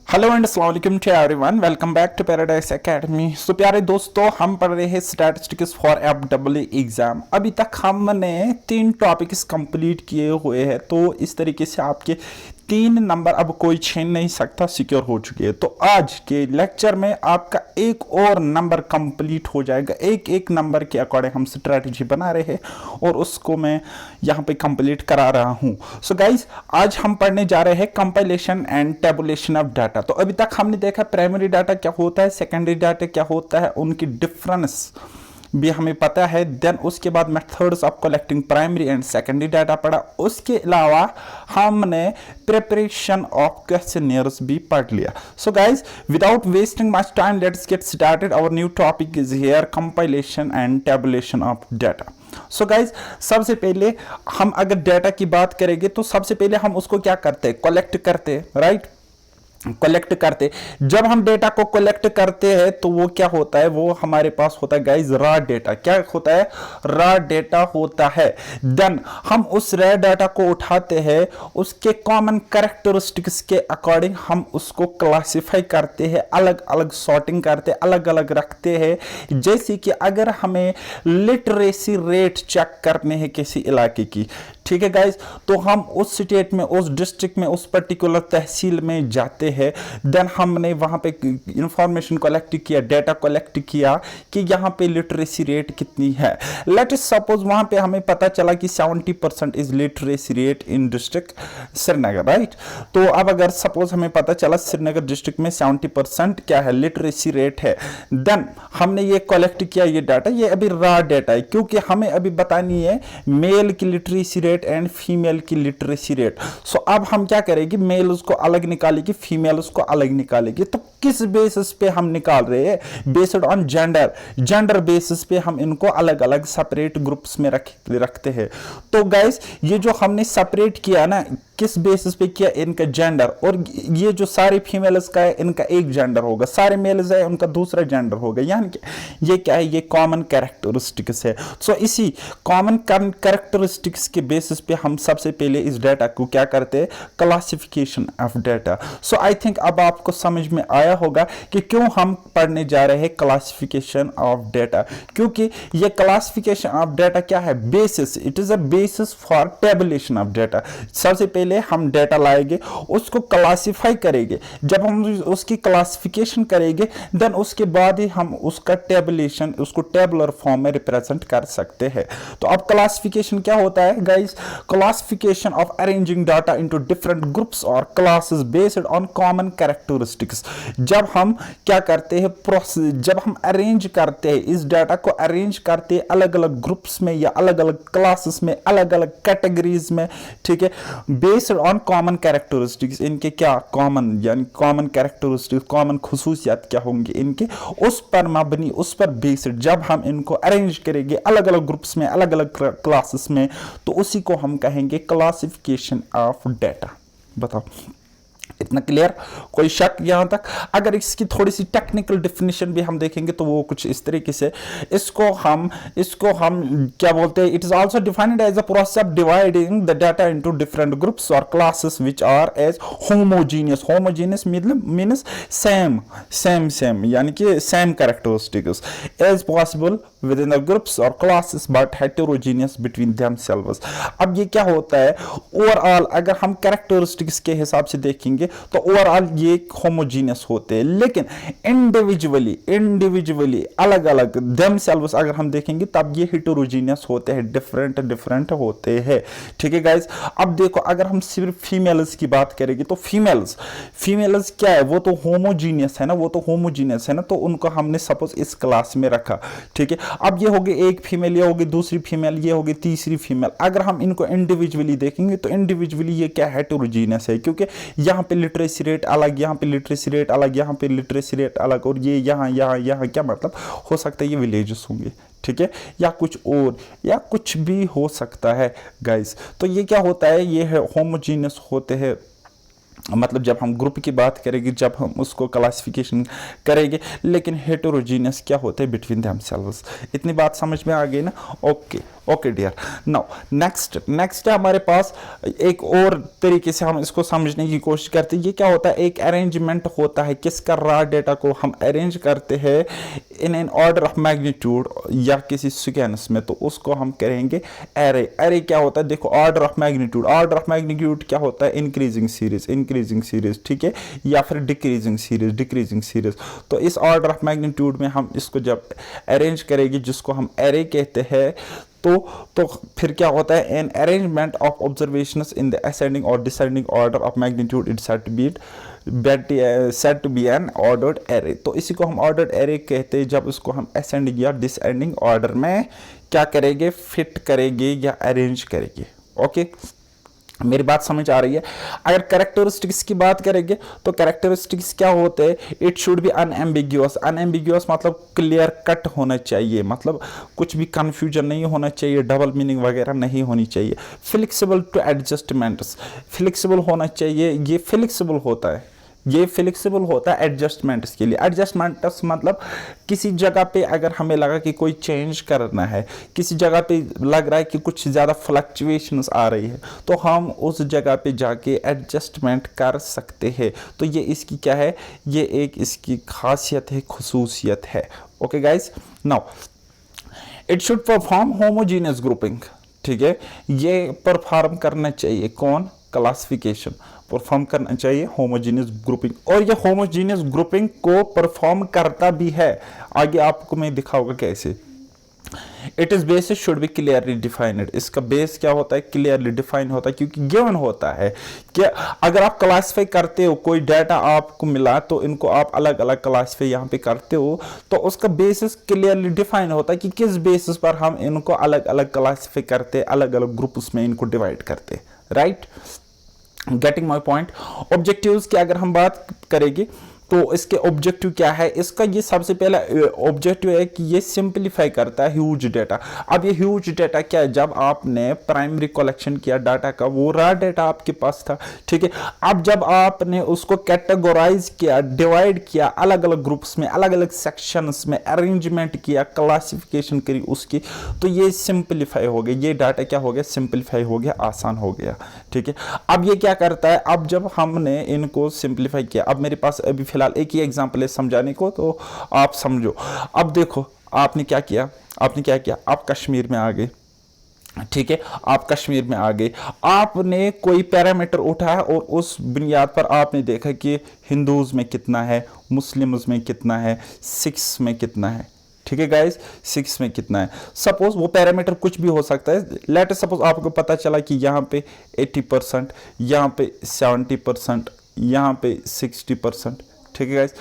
Hello and अस्सलाम वालेकुम to everyone, welcome back to Paradise Academy. So प्यारे दोस्तों, हम पढ़ रहे हैं स्टैटिस्टिक्स फॉर एफडब्ल्यू एग्जाम। अभी तक हमने 3 टॉपिक्स कंप्लीट किए हुए हैं, तो इस तरीके से आपके 3 नंबर अब कोई छीन नहीं सकता, सिक्योर हो चुके हैं। तो आज के लेक्चर में आपका एक और नंबर कंप्लीट हो जाएगा। एक एक नंबर के अकॉर्डिंग हम स्ट्रैटेजी बना रहे हैं और उसको मैं यहाँ पे कंप्लीट करा रहा हूँ। सो गाइज, आज हम पढ़ने जा रहे हैं compilation and tabulation of data. तो अभी तक हमने देखा प्राइमरी डाटा क्या होता है, सेकेंडरी डाटा क्या होता है, उनकी डिफरेंस भी हमें पता है। देन उसके बाद methods of collecting primary and secondary data पढ़ा। उसके अलावा हमने प्रिपरेशन ऑफ क्वेश्चनियर्स भी पढ़ लिया। So guys, without wasting much time, let's get started. Our new topic is here, compilation and tabulation of data. So guys, सबसे पहले हम अगर डाटा की बात करेंगे तो सबसे पहले हम उसको क्या करते हैं, कलेक्ट करते हैं, राइट। कलेक्ट करते, जब हम डेटा को कलेक्ट करते हैं तो वो क्या होता है, वो हमारे पास होता है गाइज रॉ डेटा। क्या होता है, रॉ डेटा होता है। देन हम उस रॉ डेटा को उठाते हैं, उसके कॉमन कैरेक्टरिस्टिक्स के अकॉर्डिंग हम उसको क्लासिफाई करते हैं, अलग अलग सॉर्टिंग करते हैं, अलग अलग रखते हैं। जैसे कि अगर हमें लिटरेसी रेट चेक करने हैं किसी इलाके की, ठीक है गाइज, तो हम उस स्टेट में, उस डिस्ट्रिक्ट में, उस पर्टिकुलर तहसील में जाते हैं। देन हमने वहां पे इंफॉर्मेशन कलेक्ट किया, डेटा कलेक्ट किया कि यहाँ पे लिटरेसी रेट कितनी है। लेट अस सपोज वहां पे हमें पता चला कि 70% is literacy rate in district Srinagar, right. तो अब अगर सपोज हमें पता चला श्रीनगर डिस्ट्रिक्ट में 70% क्या है, लिटरेसी रेट है। देन हमने ये कलेक्ट किया, ये डाटा, ये अभी रॉ डेटा है, क्योंकि हमें अभी बतानी है मेल की लिटरेसी रेट एंड फीमेल की लिटरेसी रेट। सो अब हम क्या करेंगे, मेल उसको अलग निकालेगी, फीमेल उसको अलग निकालेगी। तो किस बेसिस पे हम निकाल रहे हैं, based on gender. Gender basis पे हम इनको अलग अलग सेपरेट ग्रुप्स में रखते हैं। तो गाइस, ये जो हमने सेपरेट किया ना, किस बेसिस पे किया, इनका जेंडर। और ये जो सारे फीमेल्स का है, इनका एक जेंडर होगा, सारे मेल्स है उनका दूसरा जेंडर होगा। यानी कि ये क्या है, ये कॉमन कैरेक्टरिस्टिक्स है। सो इसी कॉमन कैरेक्टरिस्टिक्स के बेसिस पे हम सबसे पहले इस डाटा को क्या करते हैं, classification of data. So I think अब आपको समझ में आया होगा कि क्यों हम पढ़ने जा रहे हैं क्लासिफिकेशन ऑफ डाटा। क्योंकि ये क्लासिफिकेशन ऑफ डाटा क्या है, basis, it is a basis for tabulation of data. सबसे पहले हम डाटा लाएंगे, उसको क्लासिफाई करेंगे। जब हम उसकी क्लासिफिकेशन करेंगे, देन उसके बाद ही हम उसका टेबुलेशन, उसको टेबुलर फॉर्म में रिप्रेजेंट कर सकते हैं। तो अब क्लासिफिकेशन क्या होता है guys, classification of arranging data into different groups और classes based on common characteristics. जब हम क्या करते हैं, प्रोसेस, जब हम अरेंज करते हैं, इस डाटा को अरेंज करते हैं अलग अलग ग्रुप्स में या अलग अलग क्लासेस में, अलग अलग कैटेगरीज में, ठीक है, बेस्ड ऑन कॉमन कैरेक्टरिस्टिक्स। इनके क्या कॉमन, यानी कॉमन कैरेक्टरिस्टिक्स, कॉमन खुसूसियात क्या होंगे इनके, उस पर मबनी, उस पर बेस्ड जब हम इनको अरेंज करेंगे अलग अलग ग्रुप्स में, अलग अलग क्लासेस में, तो उसी को हम कहेंगे क्लासिफिकेशन ऑफ डाटा। बताओ, इतना क्लियर, कोई शक यहां तक? अगर इसकी थोड़ी सी टेक्निकल डेफिनेशन भी हम देखेंगे तो वो कुछ इस तरीके से, इसको हम क्या बोलते हैं, it is also defined as a process of dividing the data into different groups और classes which are as homogeneous. Homogeneous means same, यानी कि same characteristics as possible within the groups और classes but heterogeneous between themselves. अब ये क्या होता है, overall अगर हम कैरेक्टरिस्टिक्स के हिसाब से देखेंगे तो ओवरऑल ये होमोजीनियस होते हैं, लेकिन इंडिविजुअली अलग अलग देमसेल्व्स अगर हम देखेंगे तब ये हेटेरोजीनियस होते हैं, डिफरेंट होते हैं। ठीक है गाइस, अब देखो अगर हम सिर्फ फीमेल्स की बात करेंगे तो फीमेल्स क्या है, वो तो होमोजीनियस है ना, तो उनको हमने सपोज इस क्लास में रखा। ठीक है, अब ये होगी एक फीमेल, ये होगी दूसरी फीमेल, ये होगी तीसरी फीमेल। अगर हम इनको इंडिविजुअली देखेंगे तो इंडिविजुअली ये क्या हेटेरोजीनियस है, क्योंकि यहाँ पे लिटरेसी रेट अलग, यहाँ पे लिटरेसी रेट अलग, यहाँ पे लिटरेसी रेट अलग, और ये यहाँ क्या मतलब हो सकता है, ये विलेजेस होंगे, ठीक है, या कुछ और, या कुछ भी हो सकता है गाइस। तो ये क्या होता है, ये है होमोजीनियस होते हैं मतलब जब हम ग्रुप की बात करेंगे, जब हम उसको क्लासिफिकेशन करेंगे, लेकिन हेटेरोजीनियस क्या होते हैं बिटवीन देमसेल्व्स। इतनी बात समझ में आ गई ना? Okay okay dear. Now next है हमारे पास एक और तरीके से हम इसको समझने की कोशिश करते हैं। ये क्या होता है? एक अरेंजमेंट होता है किसका? रॉ डेटा को हम अरेंज करते हैं in an order of magnitude या किसी सीक्वेंस में, तो उसको हम करेंगे एरे। एरे क्या होता है? देखो, order of magnitude. Order of magnitude क्या होता है? इंक्रीजिंग सीरीज, ठीक है, या फिर डिक्रीजिंग सीरीज। तो इस ऑर्डर ऑफ मैग्नीट्यूड में हम इसको जब अरेंज करेंगे, जिसको हम एरे कहते हैं, तो फिर क्या होता है? An arrangement of observations in the ascending और descending order of magnitude it set to be an ordered array. तो इसी को हम ऑर्डर्ड एरे कहते हैं जब उसको हम असेंडिंग या डिसेंडिंग ऑर्डर में क्या करेंगे? फिट करेंगे या अरेंज करेंगे। ओके, मेरी बात समझ आ रही है? अगर कैरेक्टरिस्टिक्स की बात करेंगे तो कैरेक्टरिस्टिक्स क्या होते हैं? इट शुड बी अनएम्बिग्यूअस मतलब क्लियर कट होना चाहिए, मतलब कुछ भी कंफ्यूजन नहीं होना चाहिए, डबल मीनिंग वगैरह नहीं होनी चाहिए। फ्लेक्सिबल टू एडजस्टमेंट्स, फ्लेक्सिबल होना चाहिए। ये फ्लेक्सिबल होता है एडजस्टमेंट्स के लिए। एडजस्टमेंट्स मतलब किसी जगह पे अगर हमें लगा कि कोई चेंज करना है, किसी जगह पे लग रहा है कि कुछ ज़्यादा फ्लक्चुएशंस आ रही है, तो हम उस जगह पे जाके एडजस्टमेंट कर सकते हैं। तो ये इसकी क्या है? ये एक इसकी खासियत है, खुसूसियत है। Okay guys, now it should perform homogeneous grouping, ठीक है, ये परफॉर्म करना चाहिए। कौन? क्लासिफिकेशन परफॉर्म करना चाहिए होमोजीनियस ग्रुपिंग, और ये होमोजीनियस ग्रुपिंग को परफॉर्म करता भी है। आगे आपको मैं दिखाऊंगा कैसे। It is basis should be clearly defined, इसका बेस क्या होता है? क्लियरली डिफाइन होता है, क्योंकि गिवन होता है कि अगर आप क्लासिफाई करते हो, कोई डाटा आपको मिला तो इनको आप अलग अलग क्लासिफाई यहाँ पे करते हो, तो उसका बेसिस क्लियरली डिफाइन होता है कि किस बेसिस पर हम इनको अलग अलग क्लासिफाई करते, अलग अलग ग्रुप्स में इनको डिवाइड करते। Right, getting my point. Objectives की अगर हम बात करेंगे तो इसके ऑब्जेक्टिव क्या है? इसका ये सबसे पहला ऑब्जेक्टिव है कि ये सिंपलीफाई करता है ह्यूज डेटा। अब ये ह्यूज डेटा क्या है? जब आपने प्राइमरी कलेक्शन किया डाटा का, वो रॉ डेटा आपके पास था, ठीक है। अब जब आपने उसको कैटेगोराइज किया, डिवाइड किया अलग अलग ग्रुप्स में, अलग अलग सेक्शंस में, अरेंजमेंट किया, क्लासिफिकेशन करी उसकी, तो ये सिंपलीफाई हो गया। ये डाटा क्या हो गया? सिंपलीफाई हो गया, आसान हो गया, ठीक है। अब ये क्या करता है? अब जब हमने इनको सिंपलीफाई किया, अब मेरे पास अभी फिलहाल एक ही एग्जांपल है समझाने को, तो आप समझो। अब देखो, आपने क्या किया? आप कश्मीर में आ गए, ठीक है, आप कश्मीर में आ गए। आपने कोई पैरामीटर उठाया और उस बुनियाद पर आपने देखा कि हिंदूज में कितना है, मुस्लिम्स में कितना है, सिख्स में कितना है, ठीक है गाइस, 6 में कितना है। सपोज वो पैरामीटर कुछ भी हो सकता है। लेट सपोज आपको पता चला कि यहाँ पे 80%, यहाँ पे 70%, यहाँ पे 60%, ठीक है गाइस।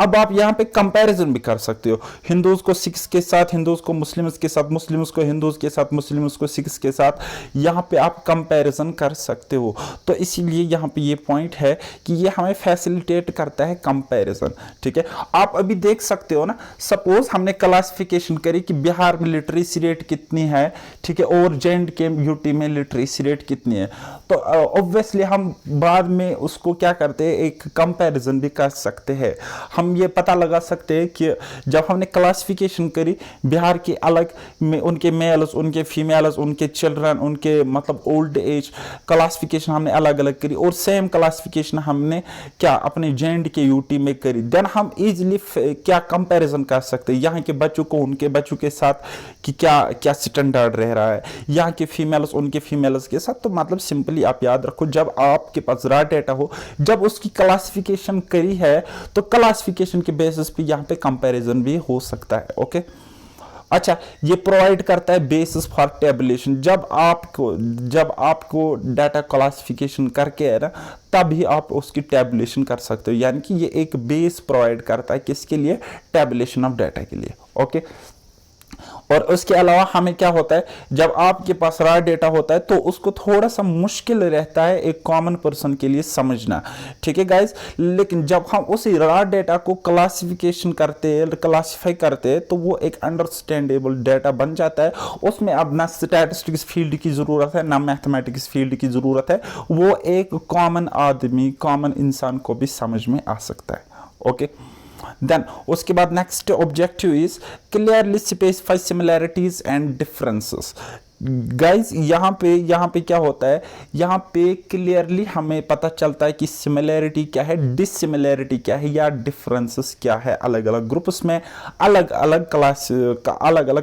अब आप यहाँ पे कंपैरिजन भी कर सकते हो, हिंदूज को 6 के साथ, हिंदूज को मुस्लिम्स के साथ, मुस्लिम्स को हिंदूज के साथ, मुस्लिम्स को 6 के साथ, यहाँ पे आप कंपैरिजन कर सकते हो। तो इसीलिए यहाँ पे ये पॉइंट है कि ये हमें फैसिलिटेट करता है कंपैरिजन, ठीक है। आप अभी देख सकते हो ना, सपोज हमने क्लासिफिकेशन करी कि बिहार में लिटरेसी रेट कितनी है, ठीक है, और जे.एंड.के यूटी में लिटरेसी रेट कितनी है, तो ऑब्वियसली हम बाद में उसको क्या करते हैं, एक कंपैरिजन भी कर सकते हैं। हम ये पता लगा सकते हैं कि जब हमने क्लासिफिकेशन करी बिहार के अलग में, उनके मेल्स, उनके फीमेल्स, उनके चिल्ड्रन, उनके मतलब ओल्ड एज क्लासिफिकेशन हमने अलग अलग करी, और सेम क्लासिफिकेशन हमने क्या अपने जे.एंड.के यूटी में करी, देन हम इजीली क्या कंपैरिजन कर सकते हैं यहाँ के बच्चों को उनके बच्चों के साथ कि क्या क्या स्टैंडर्ड रह रहा है, यहाँ के फीमेल्स उनके फीमेल्स के साथ। तो मतलब सिंपली आप याद रखो, जब आपके पास रॉ डेटा हो, जब उसकी क्लासिफिकेशन करी है, तो क्लासिफिकेशन के बेसिस पे यहाँ पे कंपैरिजन भी हो सकता है। ओके, अच्छा, ये प्रोवाइड करता है बेसिस फॉर टेबुलेशन। जब आपको डाटा क्लासिफिकेशन करके है ना, तभी आप उसकी टेबुलेशन कर सकते हो, यानी कि ये एक बेस प्रोवाइड करता है किसके लिए? टेबुलेशन ऑफ डाटा के लिए। ओके, और उसके अलावा हमें क्या होता है, जब आपके पास रॉ डेटा होता है तो उसको थोड़ा सा मुश्किल रहता है एक कॉमन पर्सन के लिए समझना, ठीक है गाइस। लेकिन जब हम उस रॉ डेटा को क्लासीफाई करते हैं तो वो एक अंडरस्टैंडेबल डेटा बन जाता है। उसमें अब ना स्टैटिस्टिक्स फील्ड की ज़रूरत है ना मैथमेटिक्स फील्ड की ज़रूरत है, वो एक कॉमन आदमी, कॉमन इंसान को भी समझ में आ सकता है। ओके, देन उसके बाद next objective is clearly specify similarities and differences. Guys यहाँ पे क्या होता है, यहाँ पे क्लियरली हमें पता चलता है कि सिमिलैरिटी क्या है, डिससिमिलैरिटी क्या है, या डिफरेंसेस क्या है अलग अलग ग्रुप्स में, अलग अलग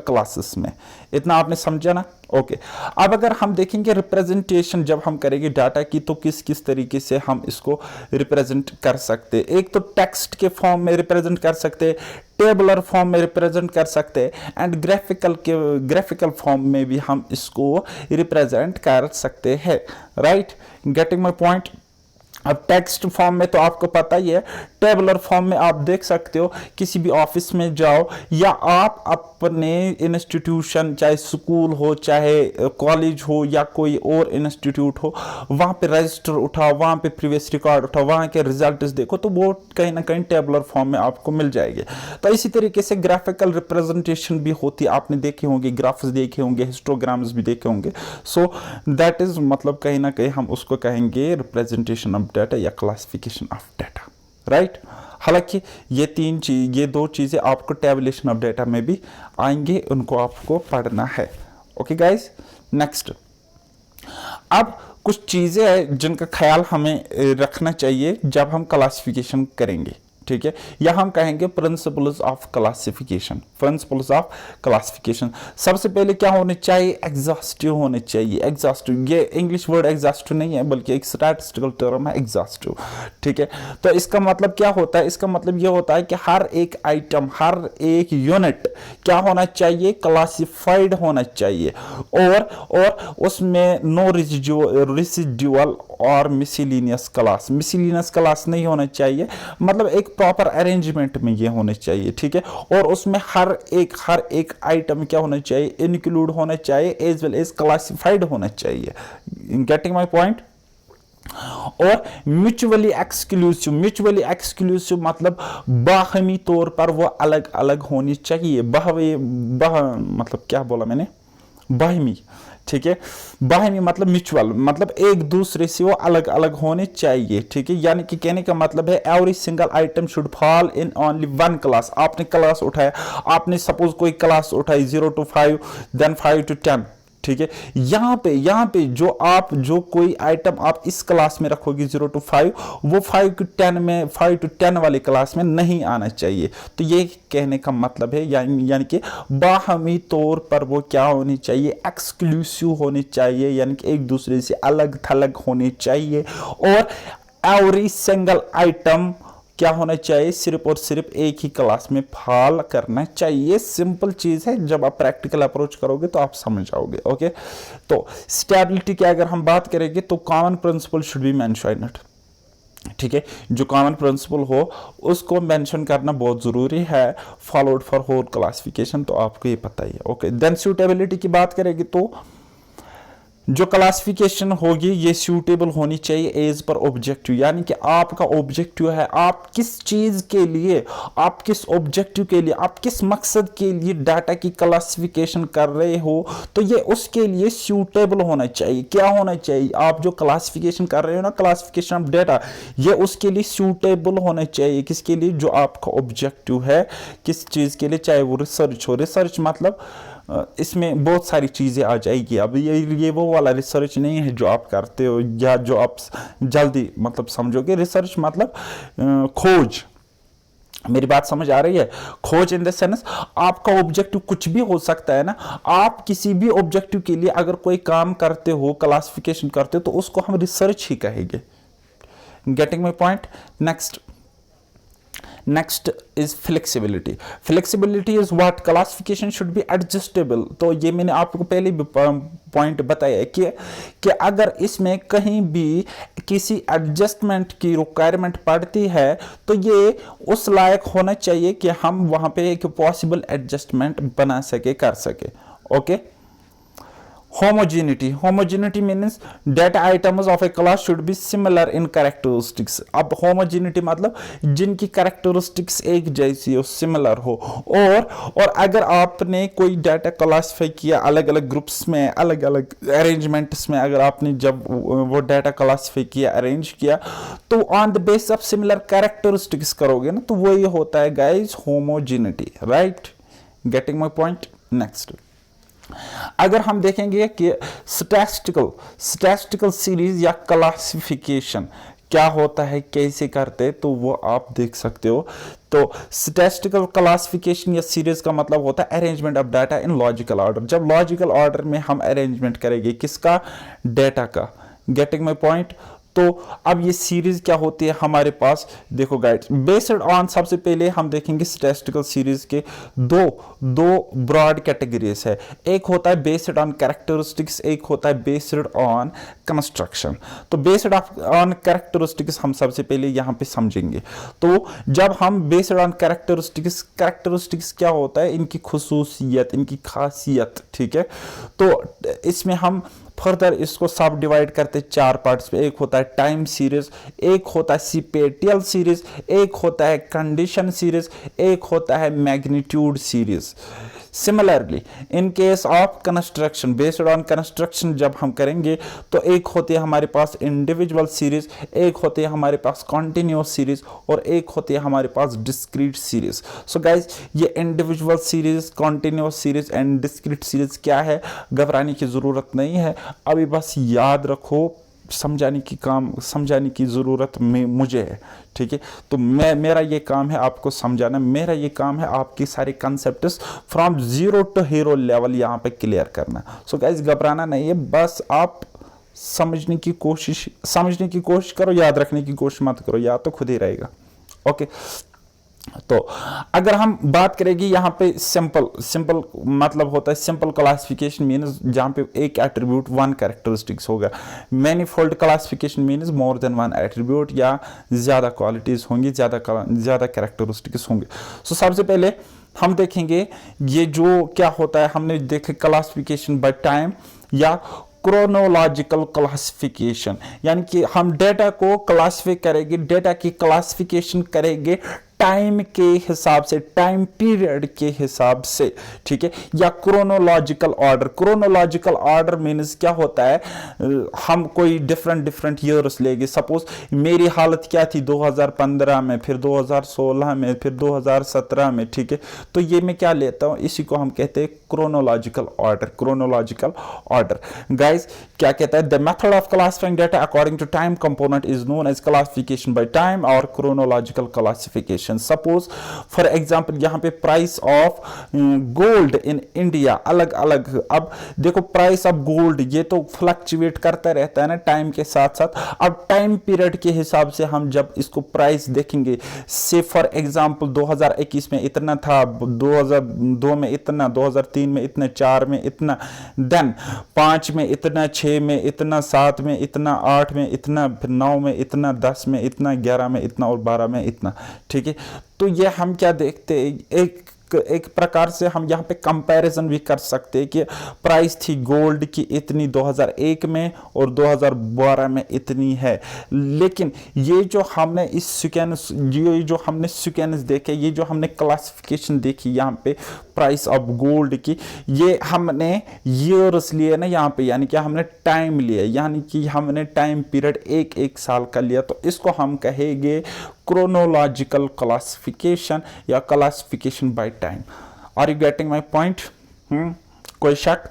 क्लासेस में। इतना आपने समझा ना? ओके, अब अगर हम देखेंगे रिप्रेजेंटेशन जब हम करेंगे डाटा की तो किस किस तरीके से हम इसको रिप्रेजेंट कर सकते हैं। एक तो टेक्स्ट के फॉर्म में रिप्रेजेंट कर सकते हैं, टेबुलर फॉर्म में रिप्रेजेंट कर सकते हैं, एंड ग्राफिकल फॉर्म में भी हम इसको रिप्रेजेंट कर सकते हैं। Right, getting my point? अब टेक्स्ट फॉर्म में तो आपको पता ही है, टेबुलर फॉर्म में आप देख सकते हो, किसी भी ऑफिस में जाओ या आप अपने इंस्टीट्यूशन, चाहे स्कूल हो चाहे कॉलेज हो या कोई और इंस्टीट्यूट हो, वहाँ पे रजिस्टर उठाओ, वहाँ पे प्रीवियस रिकॉर्ड उठाओ, वहाँ के रिजल्ट्स देखो, तो वो कहीं ना कहीं टेबुलर फॉर्म में आपको मिल जाएंगे। तो इसी तरीके से ग्राफिकल रिप्रेजेंटेशन भी होती है, आपने देखे होंगे, ग्राफ्स देखे होंगे, हिस्टोग्राम्स भी देखे होंगे। सो दैट इज मतलब कहीं ना कहीं हम उसको कहेंगे रिप्रेजेंटेशन ऑफ डाटा या क्लासिफिकेशन ऑफ डाटा। राइट, हालांकि ये दो चीजें आपको टेबुलेशन ऑफ डाटा में भी आएंगे, उनको आपको पढ़ना है। ओके गाइस, नेक्स्ट अब कुछ चीजें हैं जिनका ख्याल हमें रखना चाहिए जब हम क्लासिफिकेशन करेंगे, ठीक है, या हम कहेंगे principles of classification. Principles of classification सबसे पहले क्या होने चाहिए, एग्जॉस्टिव होने चाहिए। एग्जॉस्टिव, ये इंग्लिश वर्ड एग्जॉस्टिव नहीं है बल्कि एक स्टैटिस्टिकल टर्म है एग्जॉस्टिव, ठीक है। तो इसका मतलब क्या होता है, इसका मतलब ये होता है कि हर एक आइटम, हर एक यूनिट क्या होना चाहिए, क्लासिफाइड होना चाहिए, और उसमें नो रेसिड्यूअल और मिसलिनियस क्लास नहीं होना चाहिए, मतलब एक प्रॉपर अरेंजमेंट में ये होने चाहिए, ठीक है। और उसमें हर एक आइटम क्या होना चाहिए, इंक्लूड होना चाहिए एज वेल एज क्लासिफाइड होना चाहिए। Getting my point? और म्यूचुअली एक्सक्लूसिव मतलब बाहमी तौर पर वो अलग अलग होनी चाहिए। मतलब क्या बोला मैंने, बाहमी, ठीक है। बाहमी मतलब म्यूचुअल, मतलब एक दूसरे से वो अलग अलग होने चाहिए, ठीक है। यानी कि कहने का मतलब है every single item should fall in only one class. आपने क्लास उठाया, आपने सपोज कोई क्लास उठाई 0 to 5, देन 5 to 10, ठीक है। यहाँ पे जो कोई आइटम आप इस क्लास में रखोगे 0 to 5, वो 5 to 10 वाले क्लास में नहीं आना चाहिए। तो ये कहने का मतलब है यानी कि बाहमी तौर पर वो क्या होनी चाहिए, एक्सक्लूसिव होनी चाहिए, यानी कि एक दूसरे से अलग थलग होनी चाहिए। और एवरी सिंगल आइटम क्या होना चाहिए, सिर्फ और सिर्फ एक ही क्लास में फॉल करना चाहिए। सिंपल चीज है, जब आप प्रैक्टिकल अप्रोच करोगे तो आप समझ जाओगे। ओके, तो स्टेबिलिटी की अगर हम बात करेंगे तो common principle should be mentioned, ठीक है। जो कॉमन प्रिंसिपल हो उसको मेंशन करना बहुत जरूरी है, फॉलोड फॉर होल क्लासिफिकेशन, तो आपको ये पता ही है। ओके, देन सूटेबिलिटी की बात करेंगे तो जो क्लासिफिकेशन होगी ये सूटेबल होनी चाहिए एज पर ऑब्जेक्टिव, यानी कि आपका ऑब्जेक्टिव है, आप किस चीज के लिए, आप किस ऑब्जेक्टिव के लिए, आप किस मकसद के लिए डाटा की क्लासिफिकेशन कर रहे हो, तो ये उसके लिए सूटेबल होना चाहिए। क्या होना चाहिए, आप जो क्लासिफिकेशन कर रहे हो ना, क्लासिफिकेशन ऑफ डाटा, ये उसके लिए सूटेबल होना चाहिए। किसके लिए, जो आपका ऑब्जेक्टिव है, किस चीज के लिए, चाहे वो रिसर्च हो। रिसर्च मतलब इसमें बहुत सारी चीज़ें आ जाएगी। अब ये वो वाला रिसर्च नहीं है जो आप करते हो या जो आप जल्दी मतलब समझोगे। रिसर्च मतलब खोज, मेरी बात समझ आ रही है? खोज इन द सेंस आपका ऑब्जेक्टिव कुछ भी हो सकता है ना। आप किसी भी ऑब्जेक्टिव के लिए अगर कोई काम करते हो, क्लासिफिकेशन करते हो, तो उसको हम रिसर्च ही कहेंगे। Getting my point? Next is flexibility. Flexibility is what classification should be adjustable. तो ये मैंने आपको पहले भी पॉइंट बताया कि अगर इसमें कहीं भी किसी एडजस्टमेंट की रिक्वायरमेंट पड़ती है तो ये उस लायक होना चाहिए कि हम वहां पे एक पॉसिबल एडजस्टमेंट बना सके, कर सके। Okay. Homogeneity means data items of A class should be similar in characteristics. अब होमोजेनिटी मतलब जिनकी कैरेक्टरिस्टिक्स एक जैसी हो, सिमिलर हो। और अगर आपने कोई डाटा क्लासिफाई किया अलग अलग ग्रुप्स में, अलग अलग अरेंजमेंट्स में, अगर आपने जब वो डाटा क्लासिफाई किया, अरेंज किया, तो on the base of similar characteristics करोगे ना, तो वही होता है guys homogeneity. Right, getting my point. Next, अगर हम देखेंगे कि स्टैटिस्टिकल सीरीज या क्लासिफिकेशन क्या होता है, कैसे करते, तो वो आप देख सकते हो। तो स्टैटिस्टिकल क्लासिफिकेशन या सीरीज का मतलब होता है arrangement of data in logical order. जब लॉजिकल ऑर्डर में हम अरेंजमेंट करेंगे किसका, डाटा का। Getting my point. तो अब ये सीरीज क्या होती है हमारे पास, देखो गाइड्स, बेस्ड ऑन, सबसे पहले हम देखेंगे स्टैटिस्टिकल सीरीज के दो ब्रॉड कैटेगरीज है। एक होता है बेस्ड ऑन कैरेक्टरिस्टिक्स, एक होता है बेस्ड ऑन कंस्ट्रक्शन। तो बेस्ड ऑन कैरेक्टरिस्टिक्स हम सबसे पहले यहां पे समझेंगे। तो जब हम बेस्ड ऑन कैरेक्टरिस्टिक्स क्या होता है, इनकी खुसूसियत, इनकी खासियत, ठीक है। तो इसमें हम फर्दर इसको सब डिवाइड करते चार पार्ट्स पे। एक होता है टाइम सीरीज, एक होता है सिपेटियल सीरीज, एक होता है कंडीशन सीरीज, एक होता है magnitude series. Similarly in case of construction, based on construction जब हम करेंगे तो एक होती है हमारे पास इंडिविजुअल सीरीज, एक होती है हमारे पास कॉन्टिन्यूअस सीरीज, और एक होती है हमारे पास डिस्क्रीट सीरीज। सो गाइज, ये individual series, continuous series and discrete series क्या है, घबराने की जरूरत नहीं है। अभी बस याद रखो, समझाने की जरूरत में मुझे है, ठीक है। तो मेरा ये काम है आपको समझाना, मेरा ये काम है आपकी सारे concepts from zero to hero level यहाँ पे क्लियर करना। सो गाइस, घबराना नहीं है, बस आप समझने की कोशिश करो, याद रखने की कोशिश मत करो, याद तो खुद ही रहेगा। ओके। तो अगर हम बात करेंगे यहाँ पे सिंपल मतलब होता है सिंपल क्लासिफिकेशन मीन्स जहाँ पे एक एट्रीब्यूट वन कैरेक्टरिस्टिक्स होगा। Manifold classification means more than one attribute, या ज्यादा क्वालिटीज होंगी, ज्यादा कैरेक्टरिस्टिक्स होंगे। सो सबसे पहले हम देखेंगे ये जो क्या होता है, हमने देखे क्लासिफिकेशन बाय टाइम या क्रोनोलॉजिकल क्लासिफिकेशन, यानी कि हम डेटा को क्लासिफाई करेंगे, डेटा की क्लासिफिकेशन करेंगे टाइम के हिसाब से, टाइम पीरियड के हिसाब से, ठीक है। या क्रोनोलॉजिकल ऑर्डर मीन्स क्या होता है, हम कोई डिफरेंट ईयर्स लेंगे। सपोज मेरी हालत क्या थी 2015 में, फिर 2016 में, फिर 2017 में, ठीक है। तो ये मैं क्या लेता हूं, इसी को हम कहते हैं क्रोनोलॉजिकल ऑर्डर। गाइस, क्या कहता है, the method of classifying data according to time component is known as classification by time और chronological classification. Suppose for example यहाँ पे price of gold in India अलग अलग। अब देखो प्राइस ऑफ गोल्ड ये तो फ्लक्चुएट करता रहता है ना टाइम के साथ साथ। अब टाइम पीरियड के हिसाब से हम जब इसको प्राइस देखेंगे, से फॉर एग्जांपल 2021 में इतना था, 2002 में इतना, 2003 में इतना, 4 में इतना, देन 5 में इतना, 6 में इतना, 7 में इतना, 8 में इतना, फिर 9 में इतना, 10 में इतना, 11 में इतना और 12 में इतना, ठीक है। तो ये हम क्या देखते हैं, एक प्रकार से हम यहाँ पे कंपैरिजन भी कर सकते हैं कि प्राइस थी गोल्ड की इतनी 2001 में और 2012 में इतनी है। लेकिन ये जो हमने जो हमने सीक्वेंस देखे, ये जो हमने क्लासिफिकेशन देखी यहाँ पे प्राइस ऑफ गोल्ड की, ये हमने ईयर्स लिए ना यहाँ पे, यानी कि हमने टाइम लिया, यानी कि हमने टाइम पीरियड एक साल का लिया। तो इसको हम कहेंगे क्रोनोलॉजिकल क्लासिफिकेशन या classification by time. Are you getting my point? कोई शक?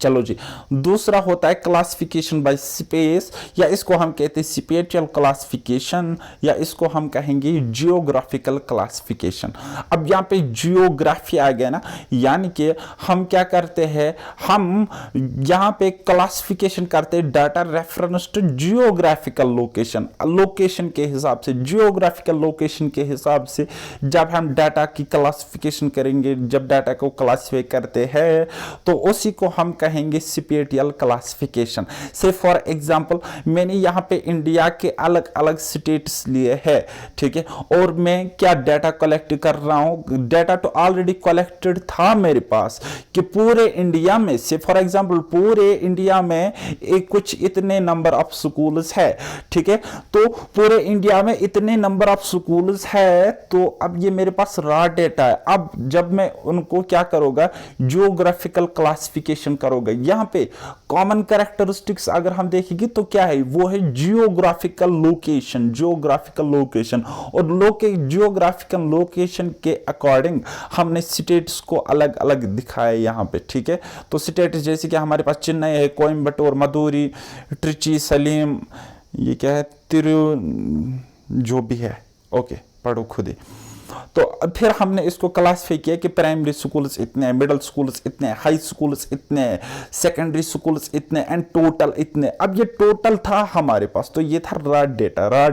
चलो जी, दूसरा होता है क्लासिफिकेशन बाय स्पेस, या इसको हम कहते हैं स्पेटियल क्लासिफिकेशन, या इसको हम कहेंगे जियोग्राफिकल क्लासिफिकेशन। अब यहाँ पे जियोग्राफी आ गया ना, यानी कि हम क्या करते हैं, हम यहाँ पे क्लासिफिकेशन करते हैं data reference to geographical location, location के हिसाब से, जियोग्राफिकल लोकेशन के हिसाब से जब हम डाटा की क्लासिफिकेशन करेंगे, जब डाटा को क्लासिफाई करते हैं तो उसी को हम कहेंगे स्पेटियल क्लासिफिकेशन। से फॉर एग्जांपल मैंने यहाँ पे इंडिया के अलग अलग स्टेट्स लिए हैं, ठीक है, और मैं क्या डाटा कलेक्ट कर रहा हूँ, डाटा तो ऑलरेडी कलेक्टेड था मेरे पास कि पूरे इंडिया में, से फॉर एग्जांपल पूरे इंडिया में एक कुछ इतने नंबर ऑफ स्कूल्स है, ठीक है, तो पूरे इंडिया में इतने नंबर ऑफ स्कूल्स है, तो अब ये मेरे पास रॉ डेटा है। अब जब मैं उनको क्या करूंगा, जियोग्राफिकल क्लासिफिकेशन करोगे, यहां पे कॉमन कैरेक्टरिस्टिक्स अगर हम देखेंगे तो क्या है, वो है जियोग्राफिकल लोकेशन, जियोग्राफिकल लोकेशन, और जियोग्राफिकल लोकेशन के अकॉर्डिंग हमने स्टेट्स को अलग अलग दिखाया यहां पे, ठीक है। तो स्टेट जैसे कि हमारे पास चेन्नई है, कोयम्बटूर, मदुरई, ट्रिची, सलीम, ये क्या है, जो भी है, ओके, पढ़ो खुद ही। तो फिर हमने इसको क्लासिफाई किया कि प्राइमरी स्कूल्स इतने हैं, मिडिल स्कूल्स इतने हैं, हाई स्कूल्स इतने हैं, सेकेंडरी स्कूल्स इतने, एंड टोटल इतने। अब ये टोटल था हमारे पास, तो ये था रॉ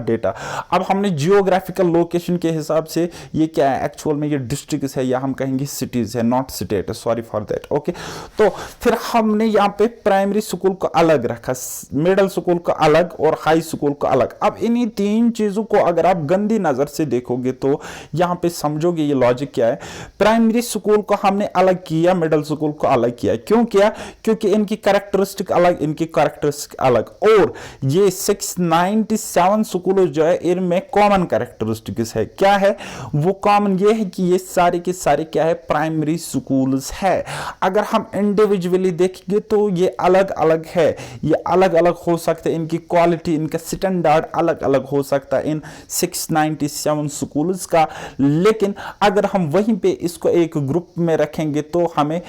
डेटा। अब हमने जियोग्राफिकल लोकेशन के हिसाब से, ये क्या है एक्चुअल में, ये डिस्ट्रिक्ट है, या हम कहेंगे सिटीज है, not state, sorry for that, okay. तो फिर हमने यहाँ पे प्राइमरी स्कूल को अलग रखा, मिडिल स्कूल को अलग, और हाई स्कूल को अलग। अब इन्हीं तीन चीजों को अगर आप गंदी नजर से देखोगे तो यहां पे समझोगे ये लॉजिक क्या है। प्राइमरी स्कूल को हमने अलग किया, मिडिल स्कूल को अलग किया, क्यों किया, क्योंकि इनकी कैरेक्टरिस्टिक अलग, इनकी कैरेक्टरिस्टिक अलग, और ये 697 स्कूल जो है इनमें कॉमन कैरेक्टरिस्टिक्स है। क्या है वो कॉमन, ये है कि ये सारे के सारे क्या है, प्राइमरी स्कूल्स है। अगर हम इंडिविजुअली देखेंगे तो ये अलग अलग है, ये अलग अलग हो सकते हैं, इनकी क्वालिटी, इनका स्टैंडर्ड अलग अलग हो सकता है इन 697 स्कूल्स का। लेकिन अगर हम वहीं पे इसको एक ग्रुप में रखेंगे तो हमें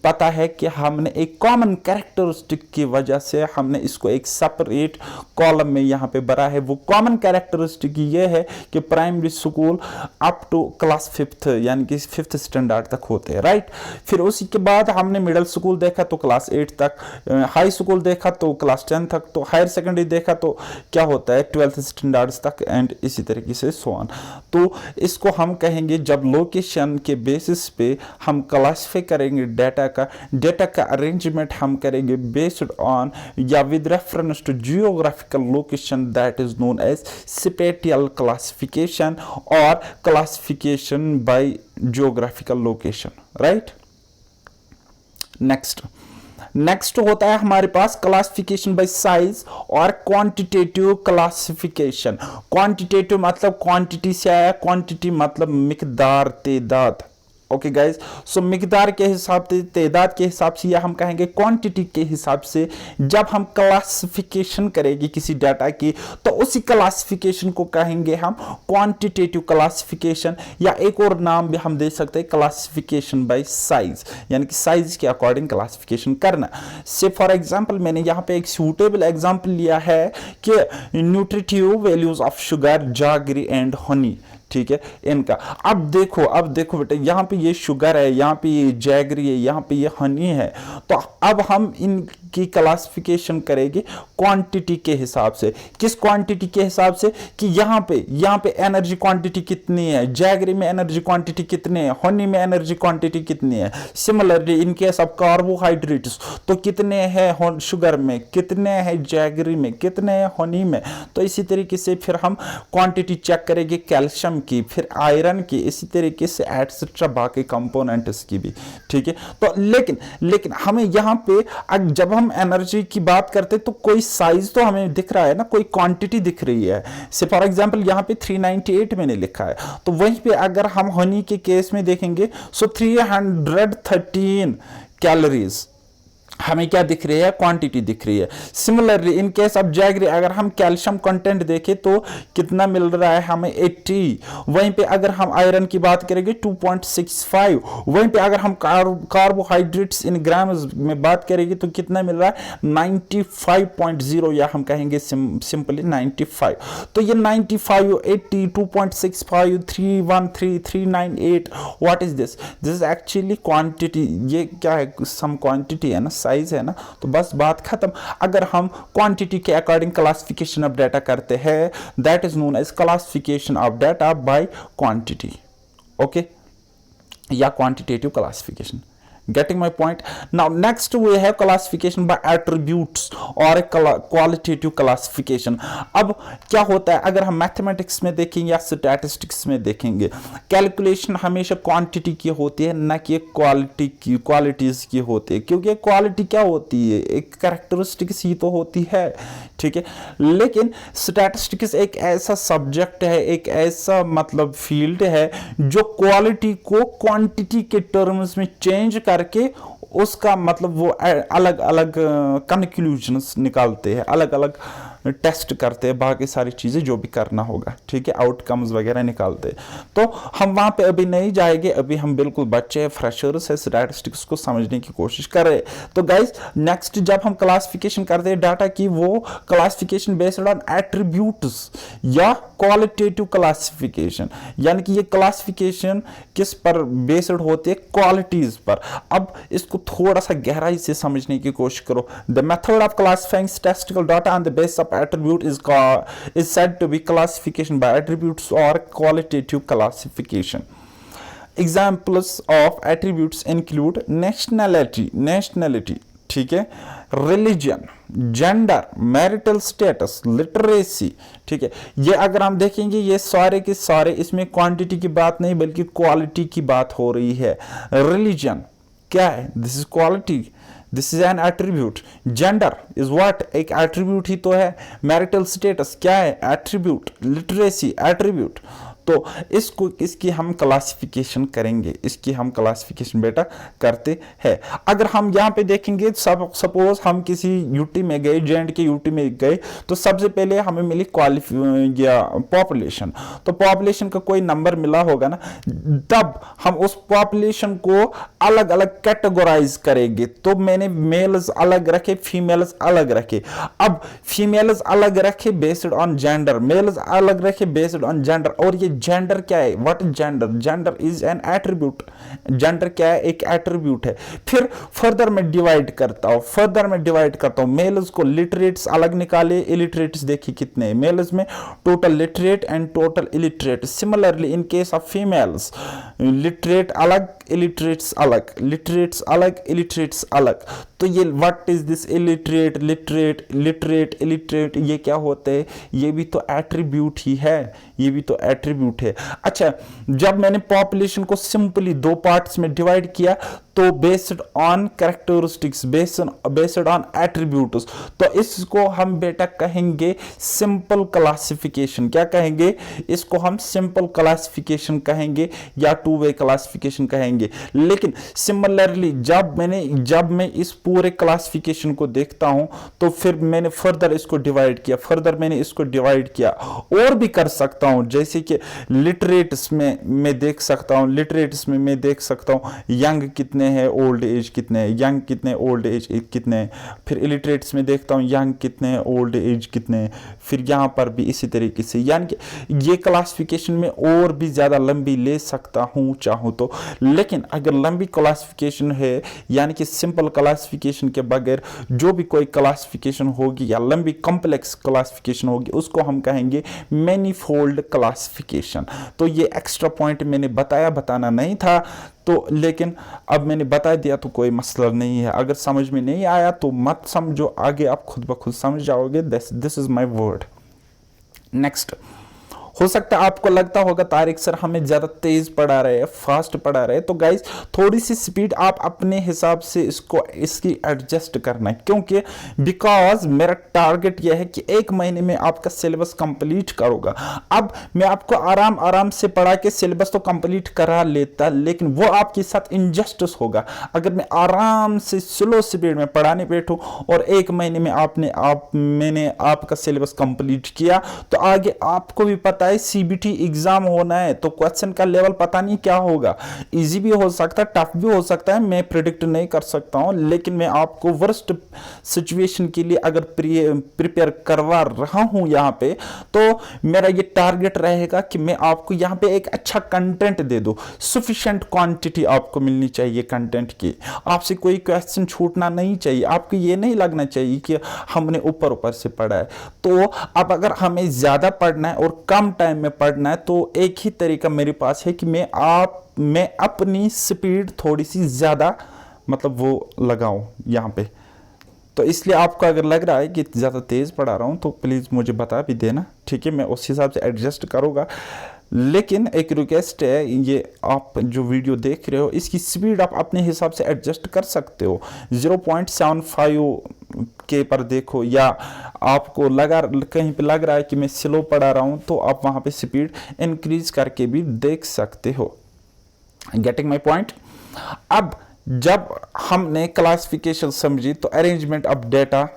पता है कि हमने एक कॉमन कैरेक्टरिस्टिक की वजह से हमने इसको एक सेपरेट कॉलम में यहां पे भरा है। वो कॉमन कैरेक्टरिस्टिक ये है कि primary school up to class 5th यानी कि 5th स्टैंडर्ड तक होते हैं, राइट। फिर उसी के बाद हमने मिडिल स्कूल देखा तो क्लास 8 तक, हाई स्कूल देखा तो क्लास 10 तक, तो हायर सेकेंडरी देखा तो क्या होता है 12th स्टैंडर्ड तक, एंड इसी तरीके से सो ऑन। तो इसको हम कहेंगे जब लोकेशन के बेसिस पे हम क्लासिफाई करेंगे डाटा का अरेंजमेंट हम करेंगे बेस्ड ऑन या with reference to geographical location, that is known as spatial classification और classification by geographical location, right. Next होता है हमारे पास क्लासिफिकेशन बाय साइज और क्वांटिटेटिव क्लासिफिकेशन। क्वांटिटेटिव मतलब क्वांटिटी से आया, क्वांटिटी मतलब मिकदार, तादाद, ओके गाइज। सो मिकदार के हिसाब से, तादाद के हिसाब से, या हम कहेंगे क्वांटिटी के हिसाब से जब हम क्लासिफिकेशन करेंगे किसी डाटा की तो उसी क्लासिफिकेशन को कहेंगे हम क्वांटिटेटिव क्लासिफिकेशन, या एक और नाम भी हम दे सकते हैं क्लासिफिकेशन बाय साइज, यानी कि साइज के अकॉर्डिंग क्लासिफिकेशन करना। से फॉर एग्जांपल मैंने यहाँ पे एक सूटेबल एग्जांपल लिया है कि nutritive values of sugar, जागरी and honey, ठीक है, इनका। अब देखो बेटा, यहाँ पे ये शुगर है, यहाँ पे ये जैगरी है, यहाँ पे ये हनी है, तो अब हम इनकी क्लासिफिकेशन करेंगे क्वांटिटी के हिसाब से। किस क्वांटिटी के हिसाब से कि यहाँ पे एनर्जी क्वांटिटी कितनी है, जैगरी में एनर्जी क्वांटिटी कितनी है, हनी में एनर्जी क्वांटिटी कितनी है। Similarly in case of carbohydrates तो कितने हैं शुगर में, कितने हैं जैगरी में, कितने हैं हनी में। तो इसी तरीके से फिर हम क्वांटिटी चेक करेंगे कैल्शियम की, फिर आयरन की, इसी तरीके से एटसेट्रा बाकी कंपोनेंट्स की भी, ठीक है। तो लेकिन हमें यहाँ पे जब हम एनर्जी की बात करते तो कोई साइज तो हमें दिख रहा है ना, कोई क्वांटिटी दिख रही है। से फॉर एग्जांपल यहाँ पे 398 मैंने लिखा है, तो वहीं पे अगर हम हनी के केस में देखेंगे सो 313 कैलोरीज हमें क्या दिख रही है, क्वांटिटी दिख रही है। Similarly in case of jaggery अगर हम कैल्शियम कंटेंट देखें तो कितना मिल रहा है हमें 80, वहीं पे अगर हम आयरन की बात करेंगे 2.65, वहीं पे अगर हम कार्बोहाइड्रेट्स इन ग्राम्स में बात करेंगे तो कितना मिल रहा है 95.0, या हम कहेंगे सिंपली 95। तो ये 95, 80, 2.65, 313, 398, what is this? This is actually quantity. ये क्या है, सम क्वांटिटी है ना, साइज है ना, तो बस बात खत्म। अगर हम क्वांटिटी के अकॉर्डिंग क्लासिफिकेशन ऑफ डाटा करते हैं, that is known as classification of data by quantity, okay, या quantitative classification. Getting my point? Now next we have classification by attributes और qualitative classification। अब क्या होता है, अगर हम मैथमेटिक्स में देखेंगे या स्टैटिस्टिक्स में देखेंगे, कैलकुलेशन हमेशा क्वांटिटी की होती है, ना कि क्वालिटीज की होती है, क्योंकि क्वालिटी क्या होती है, एक कैरेक्टरिस्टिक्स ही तो होती है, ठीक है। लेकिन स्टैटिस्टिक्स एक ऐसा सब्जेक्ट है, एक ऐसा मतलब फील्ड है जो क्वालिटी को क्वांटिटी के टर्म्स में चेंज करके उसका मतलब वो अलग अलग कंक्लूजन्स निकालते हैं, अलग अलग टेस्ट करते हैं, बाकी सारी चीज़ें जो भी करना होगा, ठीक है, आउटकम्स वगैरह निकालते हैं। तो हम वहाँ पे अभी नहीं जाएंगे, अभी हम बिल्कुल बच्चे हैं, फ्रेशर्स है, स्टैटिस्टिक्स को समझने की कोशिश कर रहे हैं। तो गाइस नेक्स्ट जब हम क्लासिफिकेशन करते हैं डाटा की, वो क्लासिफिकेशन बेस्ड ऑन एट्रीब्यूट्स या क्वालिटेटिव क्लासिफिकेशन, यानी कि ये क्लासिफिकेशन किस पर बेस्ड होती है, क्वालिटीज पर। अब इसको थोड़ा सा गहराई से समझने की कोशिश करो। The method of classifying statistical data on the basis of attribute is said to be classification by attributes or qualitative classification. Examples of attributes include nationality, ठीक है, religion, gender, marital status, literacy, ठीक है। ये अगर हम देखेंगे ये सारे के सारे, इसमें क्वांटिटी की बात नहीं बल्कि क्वालिटी की बात हो रही है। रिलीजन क्या है, this is quality, this is an attribute. Gender is what, एक एट्रीब्यूट ही तो है। मैरिटल स्टेटस क्या है, एट्रीब्यूट। Literacy attribute. तो इसकी हम क्लासिफिकेशन करेंगे, इसकी हम क्लासिफिकेशन बेटा करते हैं। अगर हम यहाँ पे देखेंगे, सपोज हम किसी यूटी में गए, J&K यूटी में गए, तो सबसे पहले हमें मिली पॉपुलेशन। तो पॉपुलेशन का कोई नंबर मिला होगा ना, तब हम उस पॉपुलेशन को अलग अलग कैटेगराइज करेंगे। तो मैंने मेल्स अलग रखे, फीमेल्स अलग रखे। अब फीमेल्स अलग रखे बेस्ड ऑन जेंडर, मेल्स अलग रखे बेस्ड ऑन जेंडर। और ये जेंडर क्या है, what is gender? Gender is an attribute. Gender क्या है, एक एट्रीब्यूट है। फिर फर्दर में डिवाइड करता हूं, मेल्स को लिटरेट्स अलग निकाले, इलिटरेट्स देखिए कितने हैं मेल्स में, total literate and total illiterate. Similarly in case of females, literate अलग, इलिटरेट्स अलग, लिटरेट्स अलग, इलिटरेट्स अलग। तो ये what is this, illiterate, literate, literate, illiterate, ये क्या होते हैं? ये भी तो एट्रीब्यूट ही है, ये भी तो एट्रीब्यूट है। अच्छा, जब मैंने पॉपुलेशन को सिंपली दो पार्ट्स में डिवाइड किया, तो based on characteristics, based on attributes, तो इसको हम बेटा कहेंगे सिंपल क्लासिफिकेशन। क्या कहेंगे इसको? हम सिंपल क्लासिफिकेशन कहेंगे या टू वे क्लासिफिकेशन कहेंगे। लेकिन सिमिलरली जब मैं इस पूरे क्लासिफिकेशन को देखता हूं, तो फिर मैंने फर्दर इसको डिवाइड किया, और भी कर सकता हूं। जैसे कि लिटरेट्स में मैं देख सकता हूं, यंग कितने हैं, ओल्ड एज कितने हैं, यंग कितने, ओल्ड एज कितने हैं। फिर इलिटरेट्स में देखता हूं यंग कितने हैं, ओल्ड एज कितने हैं। फिर यहां पर भी इसी तरीके से, यानी कि ये क्लासिफिकेशन में और भी ज्यादा लंबी ले सकता हूं चाहूं तो। लेकिन अगर लंबी क्लासिफिकेशन है, यानी कि सिंपल क्लासिफिकेशन के बगैर जो भी कोई क्लासिफिकेशन होगी या लंबी कॉम्प्लेक्स क्लासिफिकेशन होगी, उसको हम कहेंगे मैनीफोल्ड क्लासिफिकेशन। तो ये एक्स्ट्रा पॉइंट मैंने बताना नहीं था, तो लेकिन अब मैंने बता दिया तो कोई मसला नहीं है। अगर समझ में नहीं आया तो मत समझो, आगे आप खुद ब खुद समझ जाओगे। This is my word. Next, हो सकता है आपको लगता होगा तारिक सर हमें ज़्यादा तेज़ पढ़ा रहे हैं, फास्ट पढ़ा रहे हैं। तो गाइज थोड़ी सी स्पीड आप अपने हिसाब से इसकी एडजस्ट करना है, क्योंकि बिकॉज मेरा टारगेट यह है कि 1 महीने में आपका सिलेबस कंप्लीट करूंगा। अब मैं आपको आराम आराम से पढ़ा के सिलेबस तो कंप्लीट करा लेता, लेकिन वो आपके साथ इनजस्टिस होगा अगर मैं आराम से स्लो स्पीड में पढ़ाने बैठूं और 1 महीने में मैंने आपका सिलेबस कंप्लीट किया। तो आगे आपको भी पता है सीबीटी एग्जाम होना है, तो क्वेश्चन का लेवल पता नहीं क्या होगा, इजी भी हो सकता है, टफ भी हो सकता है, मैं प्रिडिक्ट नहीं कर सकता हूं। लेकिन मैं आपको वर्स्ट सिचुएशन के लिए अगर प्रिपेयर करवा रहा हूं यहां पे, तो मेरा ये टारगेट रहेगा कि मैं आपको यहां पे एक अच्छा कंटेंट दे दूं। सफिशिएंट क्वांटिटी आपको मिलनी चाहिए कंटेंट की, आपसे कोई क्वेश्चन छूटना नहीं चाहिए, आपको ये नहीं लगना चाहिए कि हमने ऊपर ऊपर से पढ़ा है। तो अब अगर हमें ज्यादा पढ़ना है और कम टाइम में पढ़ना है, तो एक ही तरीका मेरे पास है कि मैं अपनी स्पीड थोड़ी सी ज्यादा मतलब वो लगाऊं यहां पे। तो इसलिए आपको अगर लग रहा है कि ज़्यादा तेज़ पढ़ा रहा हूँ तो प्लीज़ मुझे बता भी देना, ठीक है, मैं उस हिसाब से एडजस्ट करूँगा। लेकिन एक रिक्वेस्ट है, ये आप जो वीडियो देख रहे हो इसकी स्पीड आप अपने हिसाब से एडजस्ट कर सकते हो। 0.75 के पर देखो, या आपको कहीं पे लग रहा है कि मैं स्लो पढ़ा रहा हूँ, तो आप वहाँ पे स्पीड इंक्रीज करके भी देख सकते हो। Getting my point. अब जब हमने क्लासिफिकेशन समझी तो अरेंजमेंट ऑफ डेटा,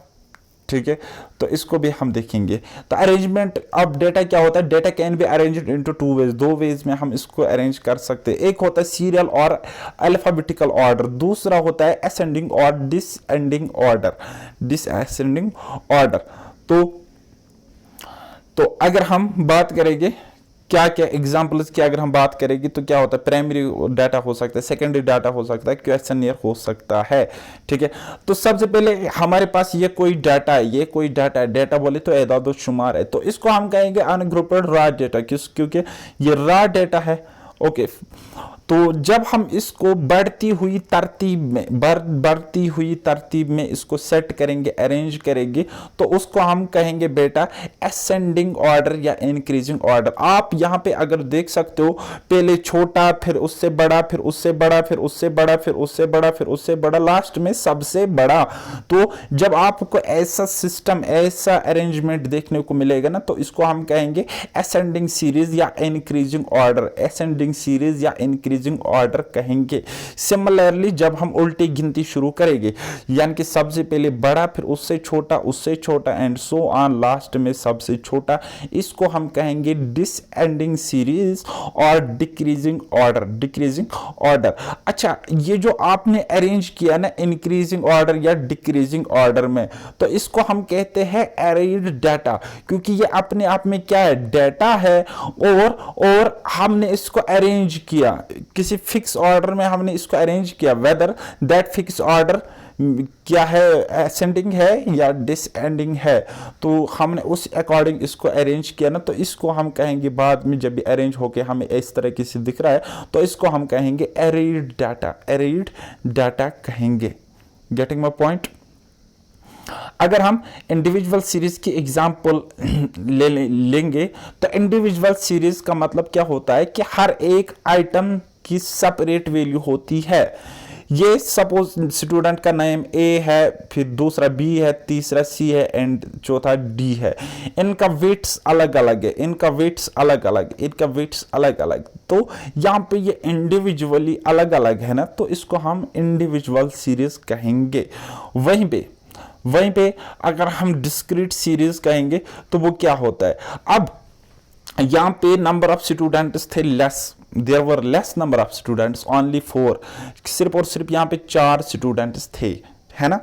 ठीक है, तो इसको भी हम देखेंगे। तो अरेंजमेंट ऑफ डेटा क्या होता है? Data can be arranged into 2 ways, 2 ways में हम इसको अरेंज कर सकते हैं। एक होता है सीरियल और अल्फाबेटिकल ऑर्डर, दूसरा होता है असेंडिंग और डिसएंडिंग ऑर्डर। तो अगर हम बात करेंगे क्या क्या एग्जाम्पल्स की अगर हम बात करेंगे तो क्या होता है, प्राइमरी डाटा हो सकता है, सेकेंडरी डाटा हो सकता है, क्वेश्चनियर हो सकता है, ठीक है। तो सबसे पहले हमारे पास ये कोई डाटा है, डाटा बोले तो एदाद शुमार है, तो इसको हम कहेंगे अनग्रुप्ड रॉ डेटा, क्योंकि ये रॉ डेटा है, ओके। तो जब हम इसको बढ़ती हुई तरतीब में इसको सेट करेंगे, अरेंज करेंगे, तो उसको हम कहेंगे बेटा असेंडिंग ऑर्डर या इंक्रीजिंग ऑर्डर। आप यहां पे अगर देख सकते हो, पहले छोटा, फिर उससे बड़ा, फिर उससे बड़ा, फिर उससे बड़ा, फिर उससे बड़ा, फिर उससे बड़ा, लास्ट में सबसे बड़ा। तो जब आपको ऐसा सिस्टम, ऐसा अरेंजमेंट देखने को मिलेगा ना, तो इसको हम कहेंगे असेंडिंग सीरीज या इंक्रीजिंग ऑर्डर, असेंडिंग सीरीज या इंक्रीजिंग ऑर्डर कहेंगे। सिमिलरली जब हम उल्टी गिनती शुरू करेंगे, यानी कि सबसे पहले बड़ा, फिर उससे छोटा एंड सो ऑन, लास्ट में सबसे छोटा, इसको हम कहेंगे डिसएंडिंग सीरीज और डिक्रीजिंग ऑर्डर। अच्छा, ये जो आपने अरेंज किया ना इंक्रीजिंग ऑर्डर या डिक्रीजिंग ऑर्डर में, तो इसको हम कहते हैं अरेंज्ड डाटा, क्योंकि ये अपने आप में क्या है, डाटा है, और हमने इसको अरेंज किया किसी फिक्स ऑर्डर में, हमने इसको अरेंज किया, वेदर दैट फिक्स ऑर्डर क्या है, असेंडिंग है या डिसएंडिंग है, तो हमने उस अकॉर्डिंग इसको अरेंज किया ना, तो इसको हम कहेंगे बाद में जब भी अरेंज होके हमें इस तरह से दिख रहा है, तो इसको हम कहेंगे अरेंज्ड डाटा कहेंगे। Getting my point. अगर हम इंडिविजुअल सीरीज की एग्जांपल लेंगे, तो इंडिविजुअल सीरीज का मतलब क्या होता है कि हर एक आइटम की सेपरेट वैल्यू होती है। ये सपोज स्टूडेंट का नेम ए है, फिर दूसरा बी है, तीसरा सी है एंड चौथा डी है। इनका वेट्स अलग अलग है, इनका वेट्स अलग अलग, तो यहाँ पे ये इंडिविजुअली अलग अलग है ना, तो इसको हम इंडिविजुअल सीरीज कहेंगे। वहीं पे अगर हम डिस्क्रीट सीरीज कहेंगे तो वो क्या होता है, अब यहाँ पे नंबर ऑफ स्टूडेंट्स थे less, there were less number of students, only 4, सिर्फ और सिर्फ यहाँ पे 4 स्टूडेंट्स थे, है ना।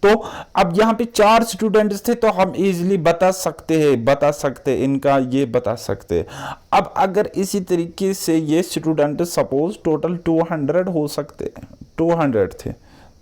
तो अब यहाँ पे 4 स्टूडेंट्स थे, तो हम इजीली बता सकते इनका ये बता सकते। अब अगर इसी तरीके से ये स्टूडेंट सपोज टोटल 200 हो सकते, 200 थे,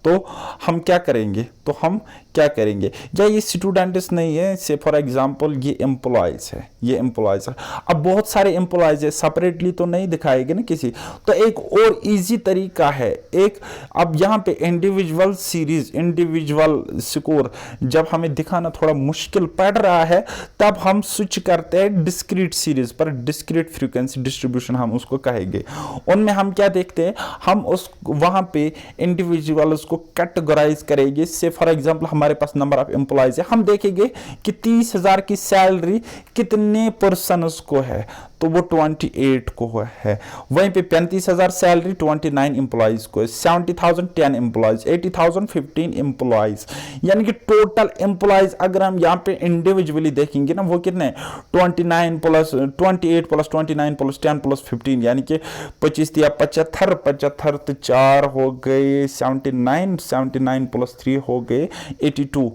तो हम क्या करेंगे, तो हम क्या करेंगे, या ये स्टूडेंट्स नहीं है, से फॉर एग्जांपल ये एम्प्लॉयज है, ये एम्प्लॉयज है। अब बहुत सारे एम्प्लॉयज है, सेपरेटली तो नहीं दिखाएंगे ना किसी, तो एक और इजी तरीका है एक, अब यहाँ पे इंडिविजुअल सीरीज, इंडिविजुअल स्कोर जब हमें दिखाना थोड़ा मुश्किल पड़ रहा है, तब हम स्विच करते हैं डिस्क्रीट सीरीज पर, डिस्क्रीट फ्रीक्वेंसी डिस्ट्रीब्यूशन हम उसको कहेंगे। उनमें हम क्या देखते हैं, हम उस वहां पे इंडिविजुअल को कैटेगराइज करेंगे। से फॉर एग्जांपल हमारे पास नंबर ऑफ एम्प्लॉयज है, हम देखेंगे कि 30,000 की सैलरी कितने पर्सन को है, तो वो 28 को है। वहीं पे 35,000 सैलरी 29 एम्प्लॉयज को है, 70,000 10 एम्प्लॉयज, 80,000 15 एम्प्लॉयज। यानी कि टोटल एम्प्लॉयज अगर हम यहाँ पे इंडिविजुअली देखेंगे ना, वो कितने 29 प्लस 28 प्लस 29 प्लस 10 प्लस 15, यानी कि 25 या 75, 75 तो 4 हो गए 79, 79 प्लस 3 हो गए 82,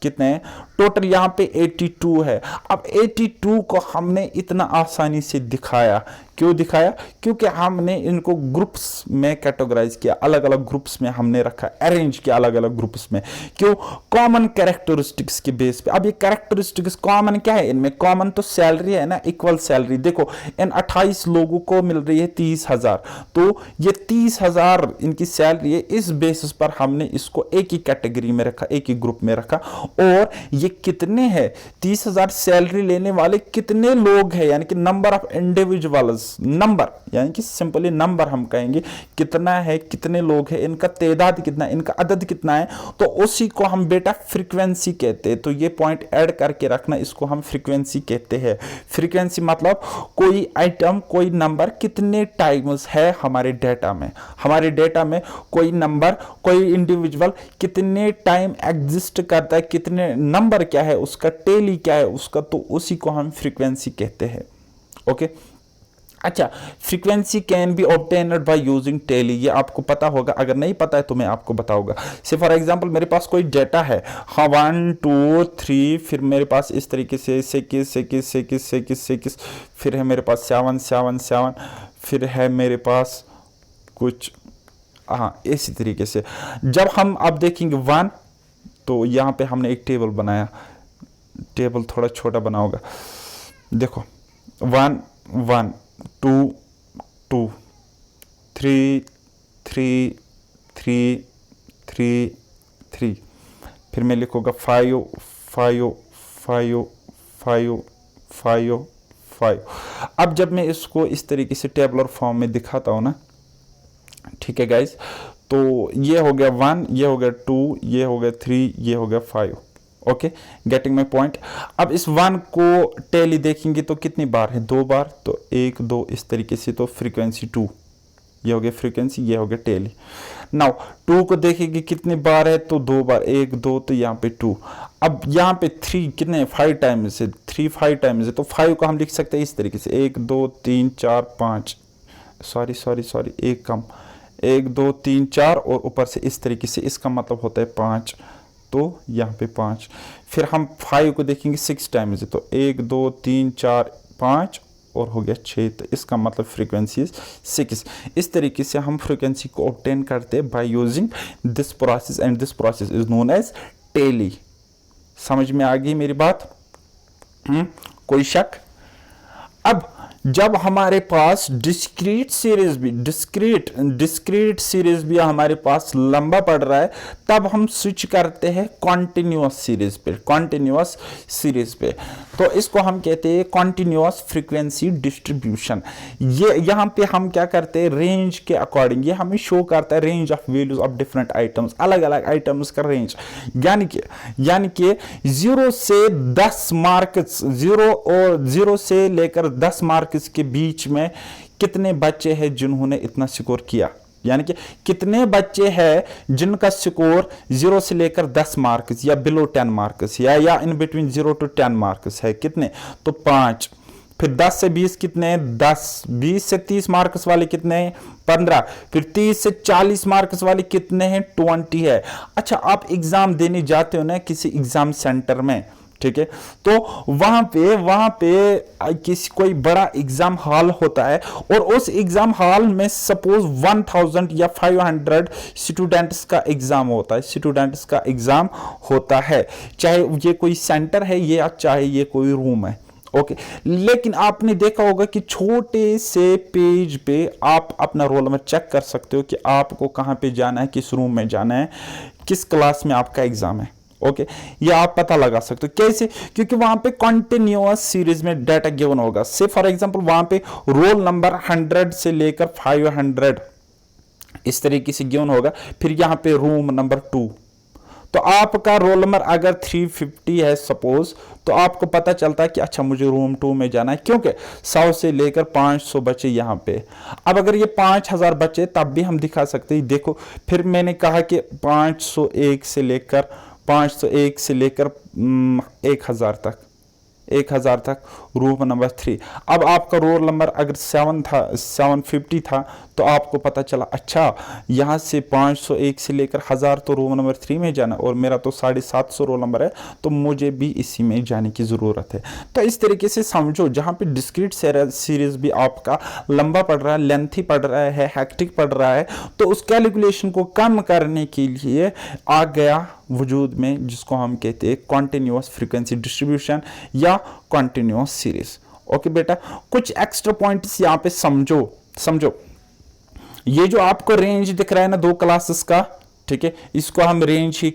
कितने टोटल यहाँ पे 82 है। अब 82 को हमने इतना आसानी से दिखाया, क्यों दिखाया, क्योंकि हमने इनको ग्रुप्स में कैटेगराइज किया, अलग अलग ग्रुप्स में हमने रखा, अरेंज किया अलग अलग ग्रुप्स में, क्यों, कॉमन कैरेक्टरिस्टिक्स के बेस पे। अब ये कैरेक्टरिस्टिक्स कॉमन क्या है इनमें, कॉमन तो सैलरी है ना, इक्वल सैलरी। देखो इन 28 लोगों को मिल रही है 30,000, तो ये 30,000 इनकी सैलरी है, इस बेसिस पर हमने इसको एक ही कैटेगरी में रखा, एक ही ग्रुप में रखा। और ये कितने हैं, 30,000 सैलरी लेने वाले कितने लोग हैं, यानी कि नंबर ऑफ इंडिविजुअल्स, नंबर यानी कि सिंपली नंबर हम कहेंगे कितना है, कितने लोग हैं, इनका तादाद कितना है, इनका अदद कितना है, तो उसी को हम बेटा फ्रीक्वेंसी कहते हैं। तो ये पॉइंट ऐड करके रखना, इसको हम फ्रीक्वेंसी कहते हैं। फ्रीक्वेंसी मतलब कोई आइटम, कोई नंबर कितने टाइम्स है हमारे डेटा में, हमारे डेटा में कोई नंबर, कोई इंडिविजुअल कितने टाइम एग्जिस्ट करता है, कितने नंबर क्या है उसका, टेली क्या है उसका, तो उसी को हम फ्रीक्वेंसी कहते हैं। ओके अच्छा, frequency can be obtained by using tally, ये आपको पता होगा, अगर नहीं पता है तो मैं आपको बताऊंगा। से फॉर एग्जांपल मेरे पास कोई डेटा है, हाँ 1 2 3, फिर मेरे पास इस तरीके से 21, फिर है मेरे पास 7 7 7, फिर है मेरे पास कुछ, हाँ इसी तरीके से। जब हम अब देखेंगे 1, तो यहाँ पे हमने एक टेबल बनाया, टेबल थोड़ा छोटा बना होगा, देखो 1 1 2 2 3 3 3 3 3, फिर मैं लिखूंगा 5 5 5 5 5 5। अब जब मैं इसको इस तरीके से टेबलर फॉर्म में दिखाता हूँ ना, ठीक है गाइस, तो ये हो गया 1, ये हो गया 2, ये हो गया 3, ये हो गया 5। Okay, getting my point. अब इस 1 को टेली देखेंगे तो कितनी बार है, 2 बार, तो 1 2 इस तरीके से, तो फ्रीक्वेंसी 2, ये हो गया फ्रीक्वेंसी, ये हो गया टेली। नाउ 2 को देखेंगे कितनी बार है, तो 2 बार, 1 2, तो यहाँ पे 2। अब यहाँ पे 3 कितने, 5 टाइम्स है, 3 5 टाइम्स है, तो 5 को हम लिख सकते हैं इस तरीके से, 1 2 3 4 5, सॉरी एक कम, 1 2 3 4 और ऊपर से इस तरीके से, इसका मतलब होता है 5, तो यहाँ पे 5। फिर हम 5 को देखेंगे 6 टाइम्स है, तो 1 2 3 4 5 और हो गया 6, तो इसका मतलब फ्रीक्वेंसी 6। इस तरीके से हम फ्रीक्वेंसी को ऑब्टेन करते हैं by using this process, and this process is known as tally. समझ में आ गई मेरी बात? कोई शक? अब जब हमारे पास डिस्क्रीट सीरीज भी हमारे पास लंबा पड़ रहा है, तब हम स्विच करते हैं कॉन्टिन्यूअस सीरीज पे। तो इसको हम कहते हैं कॉन्टिन्यूअस फ्रीक्वेंसी डिस्ट्रीब्यूशन। ये यहाँ पे हम क्या करते हैं, रेंज के अकॉर्डिंग ये हमें शो करता है range of values of different items, अलग अलग आइटम्स का रेंज, यानी कि 0 से 10 मार्क्स, 0 से लेकर 10 मार्क्स के बीच में कितने बच्चे हैं जिन्होंने इतना स्कोर किया, यानी कि कितने बच्चे हैं जिनका स्कोर 0 से लेकर 10 मार्क्स या बिलो 10 मार्क्स या इन बिटवीन 0 to 10 मार्क्स है, कितने, तो 5। फिर 10 से 20 कितने, 10, 20 से 30 मार्क्स वाले कितने हैं, 15। फिर 30 से 40 मार्क्स वाले कितने हैं, 20 है। अच्छा, आप एग्जाम देने जाते हो ना किसी एग्जाम सेंटर में, ठीक है। तो वहां पे किसी कोई बड़ा एग्जाम हॉल होता है और उस एग्जाम हॉल में सपोज 1000 या 500 स्टूडेंट्स का एग्जाम होता है, स्टूडेंट्स का एग्जाम होता है, चाहे ये कोई सेंटर है या चाहे ये कोई रूम है। ओके लेकिन आपने देखा होगा कि छोटे से पेज पे आप अपना रोल नंबर चेक कर सकते हो कि आपको कहां पे जाना है, किस रूम में जाना है, किस क्लास में आपका एग्जाम है। ओके ये आप पता लगा सकते हो कैसे, क्योंकि वहां पे कंटिन्यूअस सीरीज में डाटा गिवन होगा। से फॉर एग्जांपल वहां पे रोल नंबर 100 से लेकर 500 इस तरीके से गिवन होगा। फिर यहां पे रूम नंबर 2, तो आपका रोल नंबर अगर 350 है सपोज, तो आपको पता चलता है कि अच्छा मुझे रूम 2 में जाना है, क्योंकि 100 से लेकर 500 बच्चे यहां पे। अब अगर ये 5000 बच्चे तब भी हम दिखा सकते हैं। देखो फिर मैंने कहा कि 501 से लेकर 1000 तक रूम नंबर 3। अब आपका रोल नंबर अगर 750 था, तो आपको पता चला अच्छा यहाँ से 501 से लेकर 1000 तो रूम नंबर 3 में जाना, और मेरा तो 750 रोल नंबर है, तो मुझे भी इसी में जाने की ज़रूरत है। तो इस तरीके से समझो, जहाँ पे डिस्क्रीट सीरीज भी आपका लंबा पड़ रहा है, लेंथी पड़ रहा है, हेक्टिक पड़ रहा है, तो उस कैलकुलेशन को कम करने के लिए आ गया वजूद में जिसको हम कहते हैं कॉन्टिन्यूअस फ्रीक्वेंसी डिस्ट्रीब्यूशन या कॉन्टिन्यूअस सीरीज। ओके बेटा, कुछ एक्स्ट्रा पॉइंट्स यहाँ पे समझो। ये जो आपको रेंज दिख रहा है ना 2 क्लासेस का, ठीक है, इसको हम रेंज ही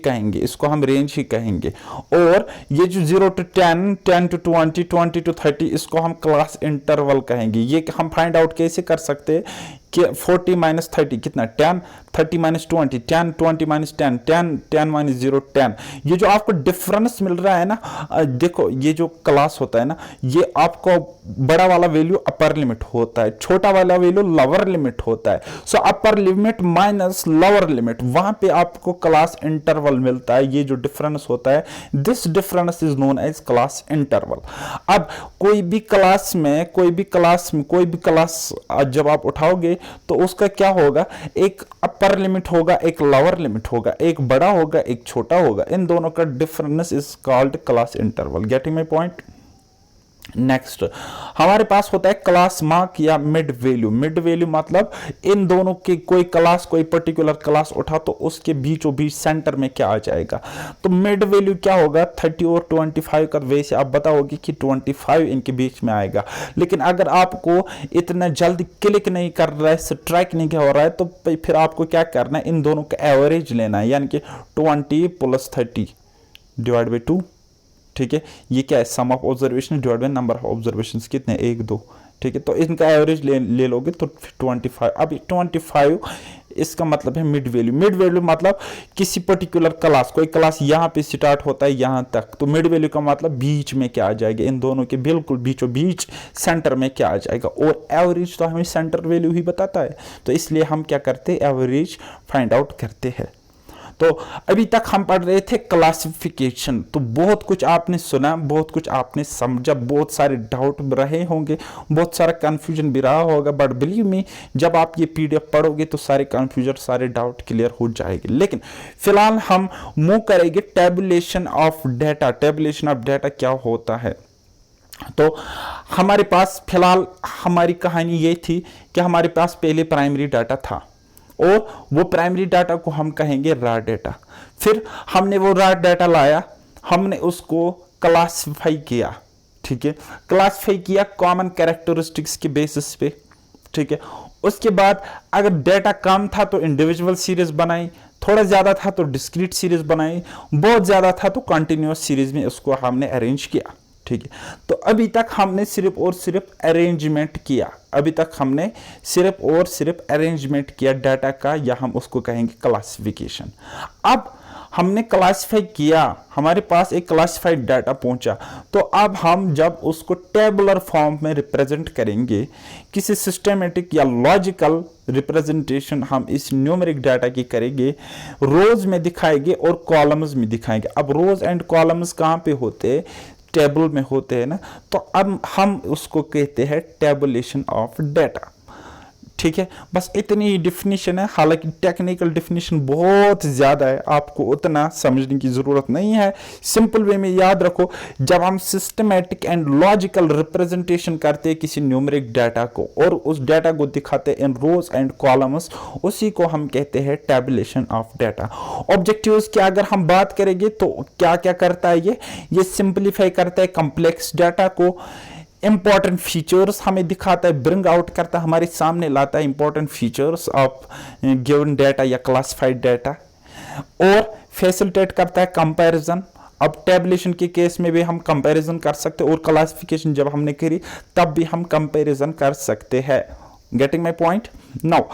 कहेंगे। और ये जो 0 to 10, 10 to 20, 20 to 30, इसको हम क्लास इंटरवल कहेंगे। ये हम फाइंड आउट कैसे कर सकते हैं कि 40 - 30 कितना 10, 30 - 20 10, 20 - 10 10, 10 - 0 10। ये जो आपको डिफरेंस मिल रहा है ना, देखो ये जो क्लास होता है ना, ये आपको बड़ा वाला वैल्यू अपर लिमिट होता है, छोटा वाला वैल्यू लोअर लिमिट होता है। So upper limit minus lower limit, वहां पे आपको क्लास इंटरवल मिलता है। ये जो डिफरेंस होता है, this difference is known as class interval. अब कोई भी क्लास जब आप उठाओगे तो उसका क्या होगा, एक अपर लिमिट होगा, एक लोअर लिमिट होगा, एक बड़ा होगा, एक छोटा होगा। इन दोनों का difference is called class interval. Getting my point? Next हमारे पास होता है क्लास मार्क या मिड वैल्यू मतलब इन दोनों की कोई पर्टिकुलर क्लास उठा तो उसके बीचों बीच सेंटर में क्या आ जाएगा। तो मिड वैल्यू क्या होगा, 30 और 25 का। वैसे आप बताओगे कि 25 इनके बीच में आएगा, लेकिन अगर आपको इतना जल्द क्लिक नहीं कर रहा है, स्ट्राइक नहीं हो रहा है, तो फिर आपको क्या करना है, इन दोनों का एवरेज लेना है, यानी कि 20 + 30 / 2। ठीक है, ये क्या है, sum of observation divide by number of observations कितने, 1 2। ठीक है, तो इनका एवरेज ले लोगे तो 25। अब 25 इसका मतलब है मिड वैल्यू मतलब किसी पर्टिकुलर क्लास, कोई क्लास यहाँ पे स्टार्ट होता है यहाँ तक, तो मिड वैल्यू का मतलब बीच में क्या आ जाएगा, इन दोनों के बिल्कुल बीचों बीच सेंटर में क्या आ जाएगा। और एवरेज तो हमें सेंटर वैल्यू ही बताता है, तो इसलिए हम क्या करते हैं, एवरेज फाइंड आउट करते हैं। तो अभी तक हम पढ़ रहे थे क्लासिफिकेशन। तो बहुत कुछ आपने सुना, बहुत कुछ आपने समझा, बहुत सारे डाउट रहे होंगे, बहुत सारा कंफ्यूजन भी रहा होगा, बट बिलीव मी जब आप ये पीडीएफ पढ़ोगे तो सारे कंफ्यूजन, सारे डाउट क्लियर हो जाएंगे। लेकिन फिलहाल हम मूव करेंगे tabulation of data. Tabulation of data क्या होता है, तो हमारे पास फिलहाल हमारी कहानी ये थी कि हमारे पास पहले प्राइमरी डाटा था और वो प्राइमरी डाटा को हम कहेंगे रॉ डाटा। फिर हमने वो रॉ डाटा लाया, हमने उसको क्लासिफाई किया। ठीक है, क्लासिफाई किया कॉमन कैरेक्टरिस्टिक्स के बेसिस पे। ठीक है, उसके बाद अगर डाटा कम था तो इंडिविजुअल सीरीज बनाई, थोड़ा ज्यादा था तो डिस्क्रीट सीरीज बनाई, बहुत ज्यादा था तो कंटिन्यूअस सीरीज में उसको हमने अरेंज किया। ठीक है, तो अभी तक हमने सिर्फ और सिर्फ अरेंजमेंट किया, अरेंजमेंट किया डाटा का, या हम उसको कहेंगे क्लासिफिकेशन। अब हमने क्लासिफाई किया, हमारे पास एक क्लासिफाइड डाटा पहुंचा, तो अब हम जब उसको टेबुलर फॉर्म में रिप्रेजेंट करेंगे, किसी सिस्टमेटिक या लॉजिकल रिप्रेजेंटेशन हम इस न्यूमेरिक डाटा की करेंगे, रोज में दिखाएंगे और कॉलम्स में दिखाएंगे। अब रोज एंड कॉलम्स कहां पे होते हैं, टेबल में होते हैं ना, तो अब हम उसको कहते हैं टेबुलेशन ऑफ डाटा। ठीक है, बस इतनी डिफिनीशन है। हालांकि टेक्निकल डिफिनीशन बहुत ज़्यादा है, आपको उतना समझने की ज़रूरत नहीं है। सिंपल वे में याद रखो, जब हम सिस्टमैटिक एंड लॉजिकल रिप्रेजेंटेशन करते हैं किसी न्यूमेरिक डाटा को और उस डाटा को दिखाते हैं इन रोज एंड कॉलम्स, उसी को हम कहते हैं टैबुलेशन ऑफ डाटा। ऑब्जेक्टिव्स की अगर हम बात करेंगे तो क्या क्या करता है ये सिंप्लीफाई करता है कॉम्प्लेक्स डाटा को, इंपॉर्टेंट फीचर्स हमें दिखाता है, ब्रिंग आउट करता है, हमारे सामने लाता है important features of given data या क्लासिफाइड डाटा, और फैसिलिटेट करता है कंपैरिजन। अब टैबुलेशन के केस में भी हम कंपैरिजन कर सकते हैं और क्लासिफिकेशन जब हमने करी तब भी हम कंपैरिजन कर सकते हैं। Getting my point? नाउ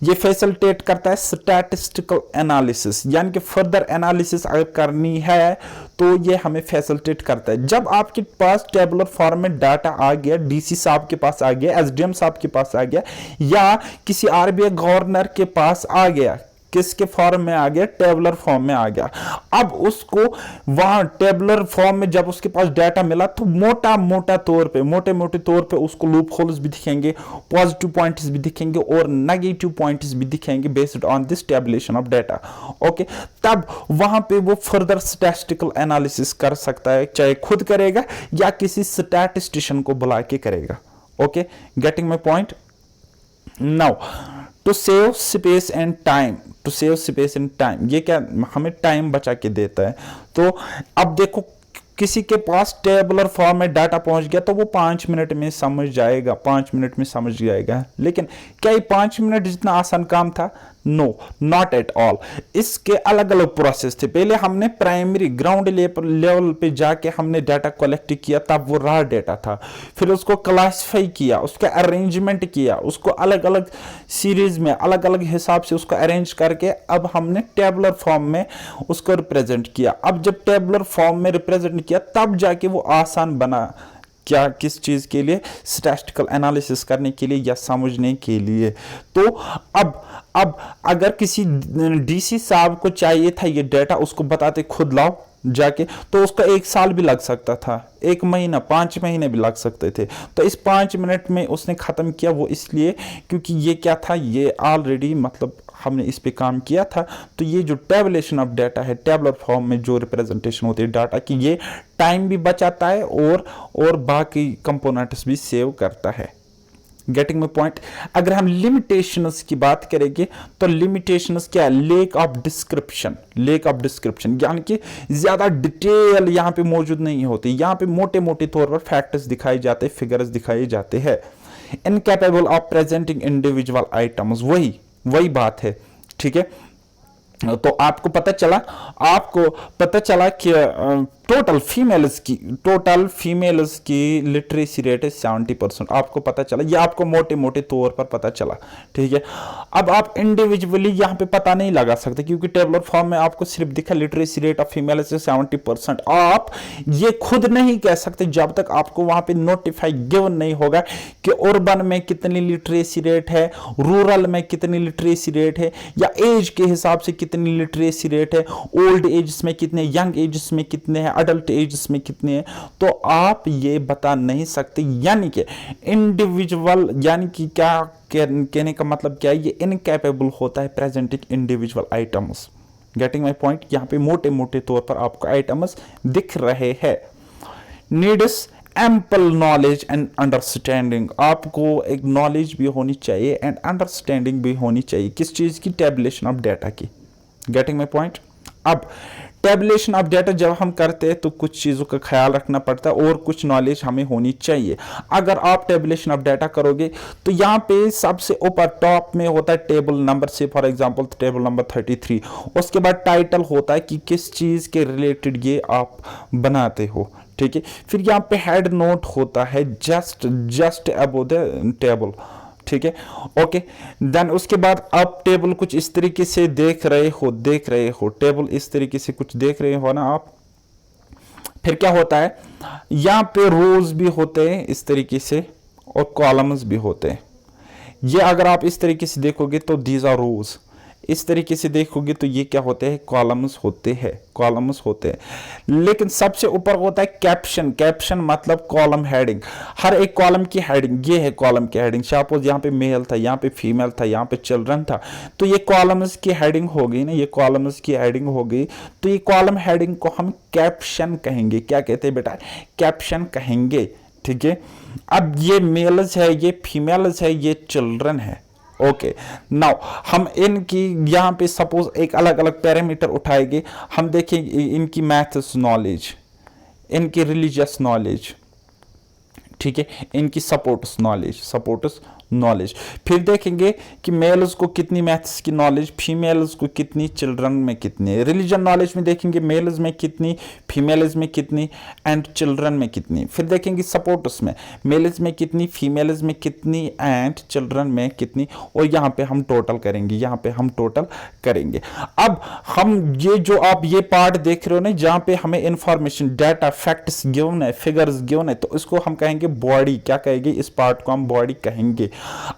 ये फैसिलिटेट करता है स्टैटिस्टिकल एनालिसिस, यानी कि फर्दर एनालिसिस अगर करनी है तो ये हमें फैसिलिटेट करता है। जब आपके पास टेबुलर फॉर्म में डाटा आ गया, डीसी साहब के पास आ गया, एसडीएम साहब के पास आ गया, या किसी आरबीआई गवर्नर के पास आ गया, किसके फॉर्म में आ गया? टेबुलर फॉर्म में आ गया। अब उसको वहां टेबुलर फॉर्म में जब उसके पास डाटा मिला तो मोटे मोटे तौर पे उसको लूप होल्स भी दिखेंगे, पॉजिटिव पॉइंट्स भी दिखेंगे और नेगेटिव पॉइंट्स भी दिखेंगे based on this tabulation of data. Okay, तब वहां पे वो फर्दर स्टैटिस्टिकल एनालिसिस कर सकता है, चाहे खुद करेगा या किसी स्टैटिस्टिशियन को बुला के करेगा। Okay, getting my point? Now to save space and time, ये क्या हमें टाइम बचा के देता है। तो अब देखो, किसी के पास टेबुलर फॉर्म में डाटा पहुंच गया तो वो 5 मिनट में समझ जाएगा, 5 मिनट में समझ जाएगा। लेकिन क्या ये 5 मिनट जितना आसान काम था? No, not at all. इसके अलग अलग प्रोसेस थे। पहले हमने प्राइमरी ग्राउंड लेवल पे जाके हमने डाटा कलेक्ट किया, तब वो रॉ डाटा था। फिर उसको क्लासिफाई किया, उसका अरेंजमेंट किया, उसको अलग अलग सीरीज में अलग अलग हिसाब से उसको अरेंज करके अब हमने टेबुलर फॉर्म में उसको रिप्रेजेंट किया। अब जब टेबुलर फॉर्म में रिप्रेजेंट किया तब जाके वो आसान बना। क्या? किस चीज के लिए? स्टैटिस्टिकल एनालिसिस करने के लिए या समझने के लिए। तो अब अगर किसी डीसी साहब को चाहिए था ये डाटा, उसको बताते खुद लाओ जाके, तो उसका 1 साल भी लग सकता था, 1 महीना, 5 महीने भी लग सकते थे। तो इस 5 मिनट में उसने खत्म किया, वो इसलिए क्योंकि ये क्या था, ये ऑलरेडी मतलब हमने इस पे काम किया था। तो ये जो टैबुलेशन ऑफ डाटा है, टेबुलर फॉर्म में जो रिप्रेजेंटेशन होती है डाटा की, ये टाइम भी बचाता है और बाकी कंपोनेंट्स भी सेव करता है। Getting my point? अगर हम लिमिटेशंस की बात करेंगे तो लिमिटेशंस क्या है? लेक ऑफ डिस्क्रिप्शन, यानी कि ज्यादा डिटेल यहाँ पे मौजूद नहीं होती। यहाँ पे मोटे मोटे तौर पर फैक्टर्स दिखाए जाते, फिगर्स दिखाए जाते हैं। Incapable of presenting individual items, वही बात है। ठीक है, तो आपको पता चला कि टोटल फीमेल्स की लिटरेसी रेट है 70%। आपको पता चला, ये आपको मोटे मोटे तौर पर पता चला। ठीक है, अब आप इंडिविजुअली यहाँ पे पता नहीं लगा सकते क्योंकि टेबुलर फॉर्म में आपको सिर्फ दिखा लिटरेसी रेट ऑफ फीमेल्स से 70%। आप ये खुद नहीं कह सकते जब तक आपको वहां पे नोटिफाई गिवन नहीं होगा कि अर्बन में कितनी लिटरेसी रेट है, रूरल में कितनी लिटरेसी रेट है, या एज के हिसाब से कितनी लिटरेसी रेट है, ओल्ड एज में कितने, यंग एज में कितने हैं, अडल्ट एज में कितने हैं। तो आप ये बता नहीं सकते। यानी कि इंडिविजुअल, यानी कि क्या कहने का मतलब क्या है, ये इनकैपेबल होता है presenting individual items. Getting my point? यहाँ पे मोटे मोटे तौर पर आपको आइटम्स दिख रहे हैं। Needs ample knowledge and understanding, आपको एक नॉलेज भी होनी चाहिए एंड अंडरस्टैंडिंग भी होनी चाहिए। किस चीज की? टैबुलेशन ऑफ डाटा की। Getting my point? अब टैबुलेशन ऑफ डाटा जब हम करते हैं तो कुछ चीज़ों का ख्याल रखना पड़ता है और कुछ नॉलेज हमें होनी चाहिए। अगर आप टैबुलेशन ऑफ डाटा करोगे तो यहाँ पे सबसे ऊपर टॉप में होता है टेबल नंबर, से फॉर एग्जांपल टेबल नंबर 33। उसके बाद टाइटल होता है कि किस चीज़ के रिलेटेड ये आप बनाते हो। ठीक है, फिर यहाँ पे हेड नोट होता है जस्ट अबव द टेबल। ठीक है, ओके। देन उसके बाद आप टेबल कुछ इस तरीके से देख रहे हो टेबल इस तरीके से कुछ देख रहे हो ना आप। फिर क्या होता है, यहाँ पे रोज भी होते हैं इस तरीके से और कॉलम्स भी होते हैं। ये अगर आप इस तरीके से देखोगे तो दीज आर रोज, इस तरीके से देखोगे तो ये क्या होते हैं, कॉलम्स होते हैं, कॉलम्स होते हैं। लेकिन सबसे ऊपर होता है कैप्शन। कैप्शन मतलब कॉलम हेडिंग, हर एक कॉलम की हेडिंग। ये है कॉलम की हेडिंग, सपोज यहाँ पे मेल था, यहाँ पे फीमेल था, यहाँ पे चिल्ड्रन था, तो ये कॉलम्स की हेडिंग हो गई ना, ये कॉलम्स की हेडिंग हो गई। तो ये कॉलम हेडिंग को हम कैप्शन कहेंगे। क्या कहते हैं बेटा, कैप्शन कहेंगे, ठीक है। अब ये मेल्स है, ये फीमेल्स है, ये चिल्ड्रन है। ओके, नाउ हम इनकी यहाँ पे सपोज एक अलग अलग पैरामीटर उठाएंगे। हम देखेंगे इनकी मैथ्स नॉलेज, इनकी रिलीजियस नॉलेज, ठीक है, इनकी सपोर्ट्स नॉलेज, सपोर्ट्स नॉलेज। फिर देखेंगे कि मेल्स को कितनी मैथ्स की नॉलेज, फीमेल्स को कितनी, चिल्ड्रन में कितनी। रिलीजन नॉलेज में देखेंगे मेल्स में कितनी, फीमेल्स में कितनी एंड चिल्ड्रन में कितनी। फिर देखेंगे सपोर्ट्स में मेल्स में कितनी, फीमेल्स में कितनी एंड चिल्ड्रन में कितनी। और यहाँ पे हम टोटल करेंगे, यहाँ पे हम टोटल करेंगे। अब हम ये जो आप ये पार्ट देख रहे हो ना, जहाँ पे हमें इंफॉर्मेशन, डाटा, फैक्ट्स गिवन है, फिगर्स गिवन है, तो इसको हम कहेंगे बॉडी। क्या कहेंगे, इस पार्ट को हम बॉडी कहेंगे।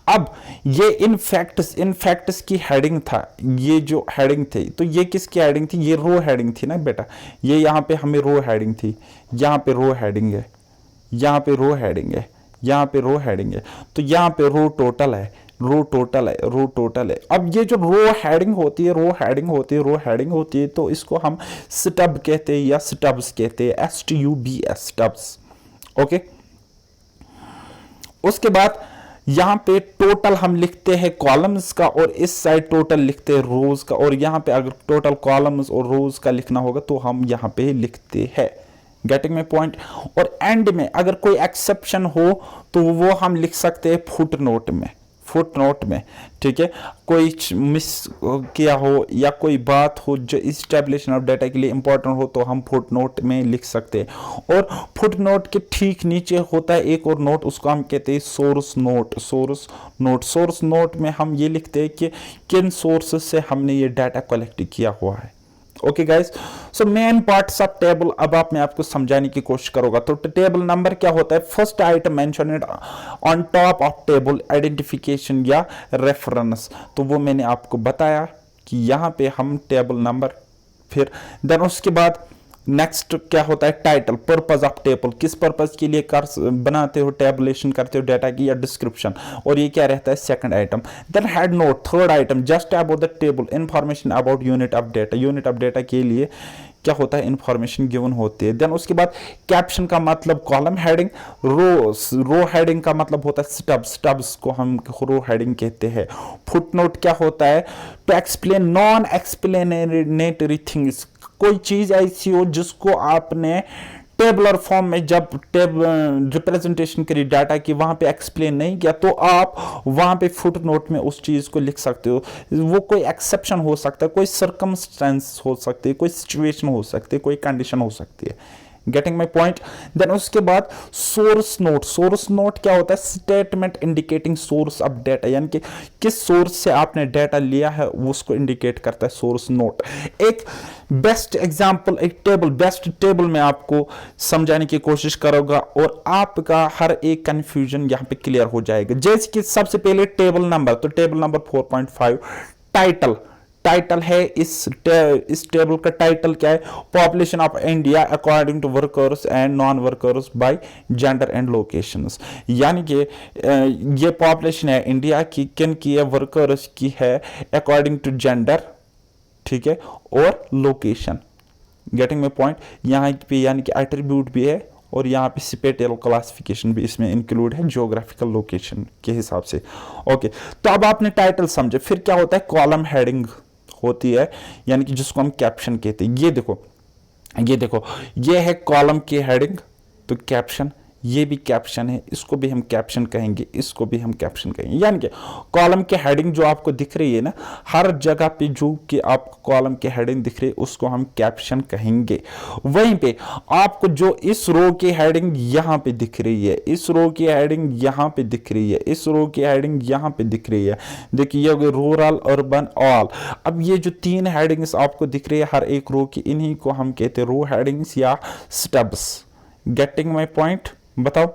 अब ये इन फैक्ट्स की हेडिंग था, ये जो हेडिंग थी, तो ये किसकी हेडिंग थी, ये रो हेडिंग थी ना बेटा। ये यहाँ पे हमें रो हेडिंग थी, यहाँ पे रो हेडिंग है, यहाँ पे रो हेडिंग है, यहाँ पे रो हेडिंग है, तो यहाँ पे रो टोटल है, रो टोटल है, रो टोटल है। अब ये जो रो हेडिंग होती है, रो हेडिंग होती है, रो हेडिंग होती है, तो इसको हम स्टब कहते हैं या स्टब्स कहते हैं, STUBS, स्टब्स। ओके, उसके बाद यहां पे टोटल हम लिखते हैं कॉलम्स का, और इस साइड टोटल लिखते हैं रोज का। और यहां पे अगर टोटल कॉलम्स और रोज का लिखना होगा तो हम यहां पे लिखते हैं। Getting my point. और एंड में अगर कोई एक्सेप्शन हो तो वो हम लिख सकते हैं फुट नोट में, फुट नोट में, ठीक है। कोई मिस किया हो या कोई बात हो जो इस्टेब्लिशन ऑफ डाटा के लिए इंपॉर्टेंट हो तो हम फुट नोट में लिख सकते हैं। और फुट नोट के ठीक नीचे होता है एक और नोट, उसको हम कहते हैं source note, source note. Source note में हम ये लिखते हैं कि किन सोर्सेस से हमने ये डाटा कलेक्ट किया हुआ है। Okay guys, so main parts of table अब मैं आपको समझाने की कोशिश करूंगा। तो टेबल नंबर क्या होता है, first item mentioned on top of table, identification या रेफरेंस। तो वो मैंने आपको बताया कि यहाँ पे हम टेबल नंबर, फिर देन उसके बाद नेक्स्ट क्या होता है, टाइटल, पर्पस ऑफ टेबल, किस पर्पस के लिए कर बनाते हो, टेबुलेशन करते हो डाटा की, या डिस्क्रिप्शन। और ये क्या रहता है, second item. Then head note, third item, just about the table, information about unit of data. Unit of data के लिए क्या होता है, इंफॉर्मेशन गिवन होती है। देन उसके बाद कैप्शन का मतलब कॉलम हेडिंग, रो हेडिंग का मतलब होता है स्टब्स, स्टब्स को हम रो हेडिंग कहते हैं। फुटनोट क्या होता है, to explain non explanatory things, कोई चीज ऐसी हो जिसको आपने टेबलर फॉर्म में जब रिप्रेजेंटेशन करी डाटा की, वहां पे एक्सप्लेन नहीं किया, तो आप वहां पे फुट नोट में उस चीज को लिख सकते हो। वो कोई एक्सेप्शन हो सकता है, कोई सर्कमस्टेंस हो सकती है, कोई सिचुएशन हो सकती है, कोई कंडीशन हो सकती है। Getting my point. देन उसके बाद सोर्स नोट। सोर्स नोट क्या होता है, statement indicating source of data, यानी कि किस सोर्स से आपने डाटा लिया है उसको इंडिकेट करता है सोर्स नोट। एक बेस्ट एग्जांपल, एक टेबल, बेस्ट टेबल में आपको समझाने की कोशिश करूंगा और आपका हर एक कंफ्यूजन यहां पे क्लियर हो जाएगा। जैसे कि सबसे पहले टेबल नंबर, तो टेबल नंबर 4.5 टाइटल, टाइटल है इस टेबल का टाइटल क्या है, population of India according to workers and non workers by gender and locations. यानी कि ये पॉपुलेशन है इंडिया की, किन की है, वर्कर्स की है अकॉर्डिंग टू जेंडर, ठीक है, और लोकेशन। Getting my point. यहाँ पे यानी कि एट्रीब्यूट भी है और यहाँ पे स्पेटियल क्लासिफिकेशन भी इसमें इंक्लूड है, ज्योग्राफिकल लोकेशन के हिसाब से। ओके, तो अब आपने टाइटल समझे। फिर क्या होता है, कॉलम हेडिंग होती है, यानी कि जिसको हम कैप्शन कहते हैं। ये देखो, ये देखो, ये है कॉलम की हेडिंग, तो कैप्शन, ये भी कैप्शन है, इसको भी हम कैप्शन कहेंगे, इसको भी हम कैप्शन कहेंगे। यानी कि कॉलम की हेडिंग जो आपको दिख रही है ना, हर जगह पे जो कि आपको कॉलम की हेडिंग दिख रही है उसको हम कैप्शन कहेंगे। वहीं पे आपको जो इस रो की हेडिंग यहाँ पे दिख रही है, इस रो की हेडिंग यहाँ पे दिख रही है, इस रो की हेडिंग यहाँ पे दिख रही है, देखिए ये रूरल, अर्बन, ऑल। अब ये जो तीन हेडिंग्स आपको दिख रही है हर एक रो की, इन्हीं को हम कहते हैं रो हेडिंग्स या स्टब्स। गेटिंग माई पॉइंट, बताओ।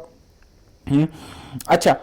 अच्छा,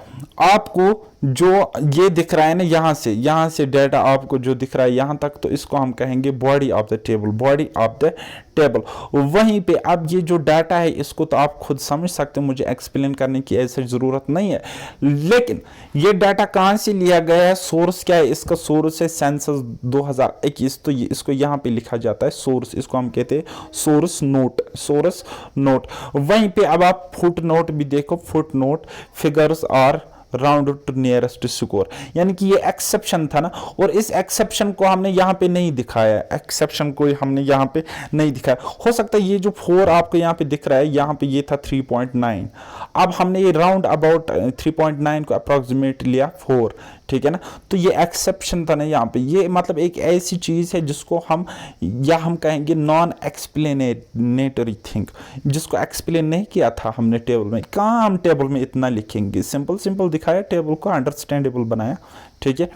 आपको जो ये दिख रहा है ना, यहाँ से डाटा आपको जो दिख रहा है यहाँ तक, तो इसको हम कहेंगे body of the table, body of the table. वहीं पे अब ये जो डाटा है इसको तो आप खुद समझ सकते हो, मुझे एक्सप्लेन करने की ऐसी ज़रूरत नहीं है। लेकिन ये डाटा कहाँ से लिया गया है, सोर्स क्या है, इसका सोर्स है सेंसस 2021। तो ये इसको यहाँ पे लिखा जाता है सोर्स, इसको हम कहते हैं सोर्स नोट, सोर्स नोट। वहीं पे अब आप फुट नोट भी देखो, footnote figures are round to nearest score, यानी कि ये एक्सेप्शन था ना, और इस एक्सेप्शन को हमने यहाँ पे नहीं दिखाया, एक्सेप्शन को हमने यहाँ पे नहीं दिखाया। हो सकता है ये जो 4 आपको यहाँ पे दिख रहा है, यहाँ पे ये था 3.9, अब हमने ये राउंड अबाउट 3.9 को अप्रोक्सीमेट लिया 4, ठीक है ना। तो ये एक्सेप्शन था ना यहाँ पे, ये मतलब एक ऐसी चीज है जिसको हम, या हम कहेंगे नॉन एक्सप्लेनेटरी थिंग, जिसको एक्सप्लेन नहीं किया था हमने टेबल में। कहाँ हम टेबल में इतना लिखेंगे, सिंपल सिंपल दिखाया, टेबल को अंडरस्टैंडेबल बनाया, ठीक है।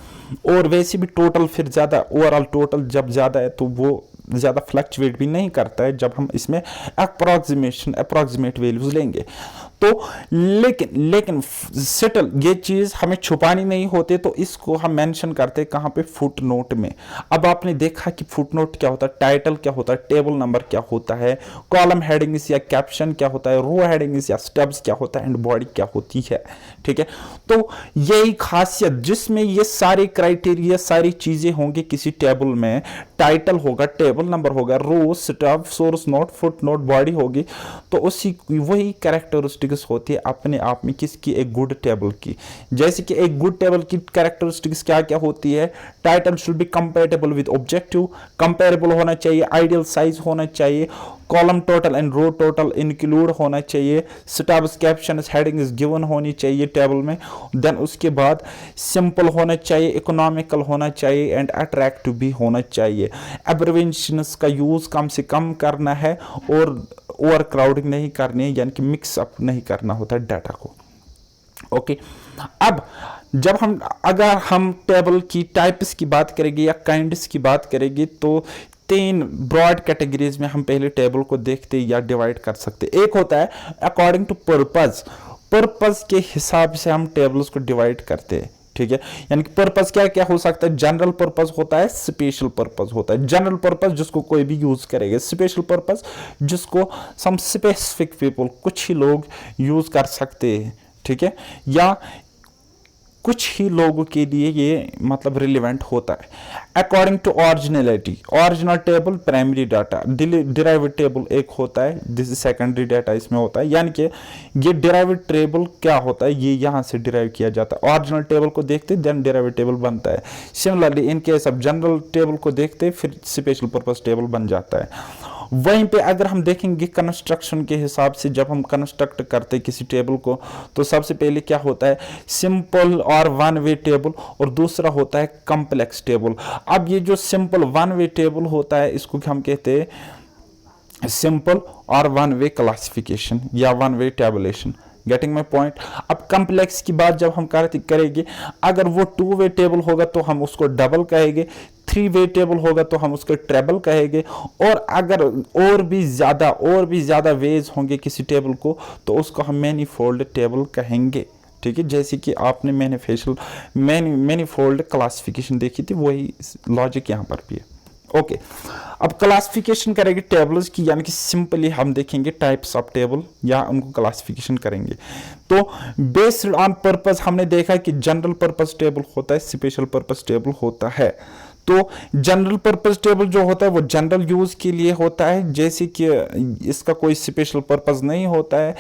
और वैसे भी टोटल फिर ज़्यादा, ओवरऑल टोटल जब ज़्यादा है तो वो ज़्यादा फ्लक्चुएट भी नहीं करता है जब हम इसमें अप्रोक्सीमेट वैल्यूज लेंगे तो। लेकिन सेटल ये चीज़ हमें छुपानी नहीं होती, तो इसको हम मेंशन करते हैं कहाँ पे, फुट नोट में। अब आपने देखा कि फुट नोट क्या होता है, टाइटल क्या होता है, टेबल नंबर क्या होता है, कॉलम हेडिंग्स या कैप्शन क्या होता है, रो हेडिंग्स या स्टब्स क्या होता है, एंड बॉडी क्या होती है, ठीक है। तो यही खासियत जिसमें ये सारे क्राइटेरिया, सारी चीजें होंगी किसी टेबल में, टाइटल होगा, टेबल नंबर होगा, row, stub, source note, footnote, body होगी, तो उसी वही कैरेक्टरिस्टिक्स होती है अपने आप में किसकी, एक गुड टेबल की। जैसे कि एक गुड टेबल की कैरेक्टरिस्टिक्स क्या क्या होती है, title should be compatible with objective, comparable होना चाहिए, आइडियल साइज होना चाहिए, column total and row total include होना चाहिए, स्टब्स, कैप्शंस, हेडिंग्स गिवन होनी चाहिए टेबल में। देन उसके बाद सिंपल होना चाहिए, इकोनॉमिकल होना चाहिए, एंड अट्रैक्टिव भी होना चाहिए। एब्रिविएशंस का यूज कम से कम करना है, और ओवर क्राउडिंग नहीं करनी है, यानी कि मिक्स अप नहीं करना होता है डाटा को। ओके, अब जब अगर हम टेबल की टाइप्स की बात करेंगे या काइंड्स की बात करेंगे, तो 3 ब्रॉड कैटेगरीज में हम पहले टेबल को देखते या डिवाइड कर सकते। एक होता है अकॉर्डिंग टू पर्पस, पर्पस के हिसाब से हम टेबल्स को डिवाइड करते हैं, ठीक है। यानी कि पर्पस क्या क्या हो सकता है, जनरल पर्पस होता है, स्पेशल पर्पस होता है। जनरल पर्पस जिसको कोई भी यूज करेगा, स्पेशल पर्पस जिसको सम स्पेसिफिक पीपल, कुछ ही लोग यूज कर सकते हैं, ठीक है, या कुछ ही लोगों के लिए ये मतलब रिलेवेंट होता है। According to originality, original table, primary data, derived table एक होता है, दिस सेकेंडरी डाटा इसमें होता है। यानी कि ये डिराइव्ड टेबल क्या होता है, ये यहाँ से डिराइव किया जाता है, ओरिजिनल टेबल को देखते देन डिराइव्ड टेबल बनता है। Similarly in case of general table को देखते फिर स्पेशल पर्पस टेबल बन जाता है। वहीं पे अगर हम देखेंगे कंस्ट्रक्शन के हिसाब से, जब हम कंस्ट्रक्ट करते हैं किसी टेबल को, तो सबसे पहले क्या होता है, सिंपल और वन वे टेबल, और दूसरा होता है कॉम्प्लेक्स टेबल। अब ये जो सिंपल वन वे टेबल होता है इसको हम कहते हैं सिंपल और वन वे क्लासिफिकेशन या one way tabulation. Getting my point. अब कॉम्प्लेक्स की बात जब हम करेंगे, अगर वो 2 वे टेबल होगा तो हम उसको डबल कहेंगे, 3 वे टेबल होगा तो हम उसको ट्रेबल कहेंगे, और अगर और भी ज़्यादा वेज होंगे किसी टेबल को तो उसको हम मैनीफोल्ड टेबल कहेंगे, ठीक है। जैसे कि आपने मैनीफोल्ड क्लासिफिकेशन देखी थी, वही लॉजिक यहाँ पर भी है। ओके, अब क्लासिफिकेशन करेंगे टेबल्स की, यानी कि सिंपली हम देखेंगे टाइप्स ऑफ टेबल या उनको क्लासिफिकेशन करेंगे। तो बेस्ड ऑन पर्पस हमने देखा कि जनरल पर्पस टेबल होता है, स्पेशल पर्पस टेबल होता है। तो जनरल पर्पस टेबल जो होता है वो जनरल यूज के लिए होता है, जैसे कि इसका कोई स्पेशल पर्पस नहीं होता है।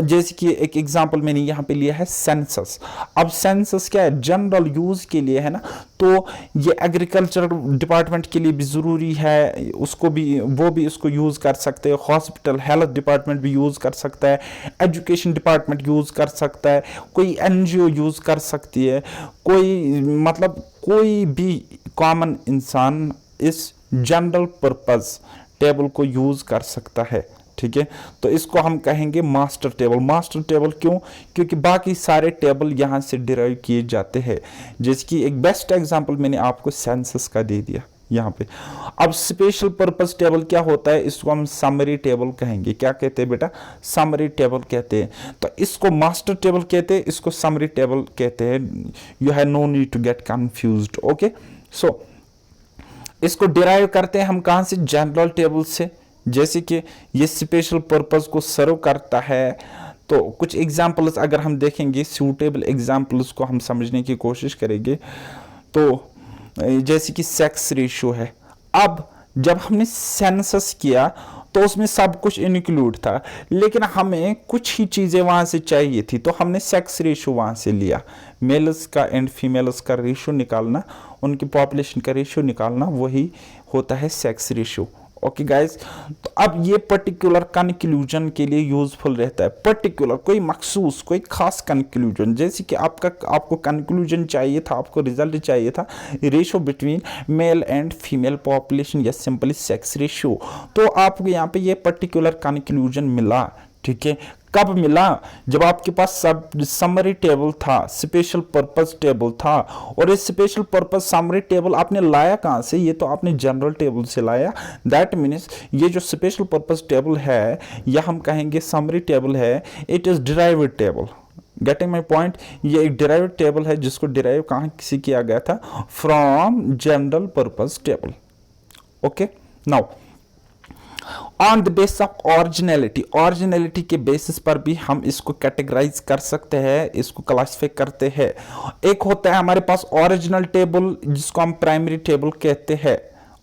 जैसे कि एक एग्जांपल मैंने यहाँ पे लिया है सेंसस। अब सेंसस क्या है, जनरल यूज के लिए है ना, तो ये एग्रीकल्चर डिपार्टमेंट के लिए भी ज़रूरी है, उसको भी वो भी इसको यूज़ कर सकते हैं, हॉस्पिटल हेल्थ डिपार्टमेंट भी यूज़ कर सकता है, एजुकेशन डिपार्टमेंट यूज़ कर सकता है, कोई एनजीओ यूज़ कर सकती है, कोई भी कॉमन इंसान इस जनरल पर्पस टेबल को यूज़ कर सकता है, ठीक है। तो इसको हम कहेंगे मास्टर टेबल। मास्टर टेबल क्यों, क्योंकि बाकी सारे टेबल यहाँ से डिराइव किए जाते हैं। जैसे कि एक बेस्ट एग्जांपल मैंने आपको सेंसस का दे दिया, यहाँ पे। अब स्पेशल पर्पस टेबल क्या होता है, इसको हम समरी टेबल कहेंगे। क्या कहते हैं बेटा, समरी टेबल कहते हैं। तो इसको मास्टर टेबल कहते हैं, इसको समरी टेबल कहते हैं। You have no need to get confused. Okay, so इसको डिराइव करते हैं हम कहां से, जनरल टेबल से। जैसे कि ये स्पेशल पर्पस को सर्व करता है, तो कुछ एग्जांपल्स अगर हम देखेंगे, सूटेबल एग्जांपल्स को हम समझने की कोशिश करेंगे। तो जैसे कि सेक्स रेशियो है। अब जब हमने सेंसस किया तो उसमें सब कुछ इंक्लूड था, लेकिन हमें कुछ ही चीज़ें वहाँ से चाहिए थी, तो हमने सेक्स रेशियो वहाँ से लिया। मेल्स का एंड फीमेल्स का रेशियो निकालना, उनकी पॉपुलेशन का रेशियो निकालना, वही होता है सेक्स रेशियो। ओके गाइस, तो अब ये पर्टिकुलर कंक्लूजन के लिए यूजफुल रहता है। पर्टिकुलर कोई मखसूस कोई खास कंक्लूजन, जैसे कि आपको कंक्लूजन चाहिए था, आपको रिजल्ट चाहिए था ratio between male and female population या सिंपली सेक्स रेशियो, तो आपको यहाँ पे ये पर्टिकुलर कंक्लूजन मिला। ठीक है, कब मिला, जब आपके पास सब समरी टेबल था, स्पेशल पर्पस टेबल था। और ये स्पेशल पर्पस समरी टेबल आपने लाया कहां से, ये तो आपने जनरल टेबल से लाया। दैट मीन्स ये जो स्पेशल पर्पस टेबल है, या हम कहेंगे समरी टेबल है, it is derived table. Getting my point, ये एक डिराइव्ड टेबल है जिसको डिराइव कहां से किया गया था, from general purpose table. Okay, now on the base of originality, originality के बेसिस पर भी हम इसको कैटेगराइज कर सकते हैं, इसको क्लासिफाई करते हैं। एक होता है हमारे पास ओरिजिनल टेबल, जिसको हम प्राइमरी टेबल कहते हैं।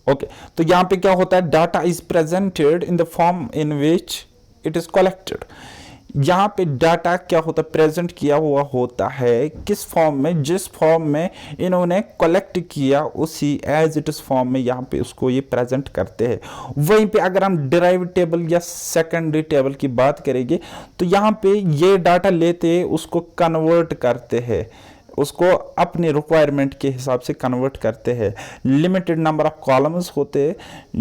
ओके, तो यहां पे क्या होता है, data is presented in the form in which it is collected. यहाँ पे डाटा क्या होता है, प्रेजेंट किया हुआ होता है, किस फॉर्म में, जिस फॉर्म में इन्होंने कलेक्ट किया उसी एज इट इज फॉर्म में यहाँ पे उसको ये प्रेजेंट करते हैं। वहीं पे अगर हम डिराइव टेबल या सेकेंडरी टेबल की बात करेंगे, तो यहाँ पे ये डाटा लेते उसको कन्वर्ट करते हैं, उसको अपने रिक्वायरमेंट के हिसाब से कन्वर्ट करते हैं। लिमिटेड नंबर ऑफ कॉलम्स होते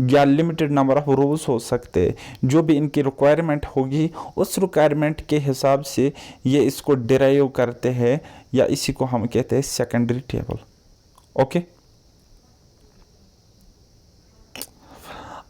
या लिमिटेड नंबर ऑफ रोज हो सकते, जो भी इनकी रिक्वायरमेंट होगी उस रिक्वायरमेंट के हिसाब से ये इसको डिराइव करते हैं, या इसी को हम कहते हैं सेकेंडरी टेबल। ओके,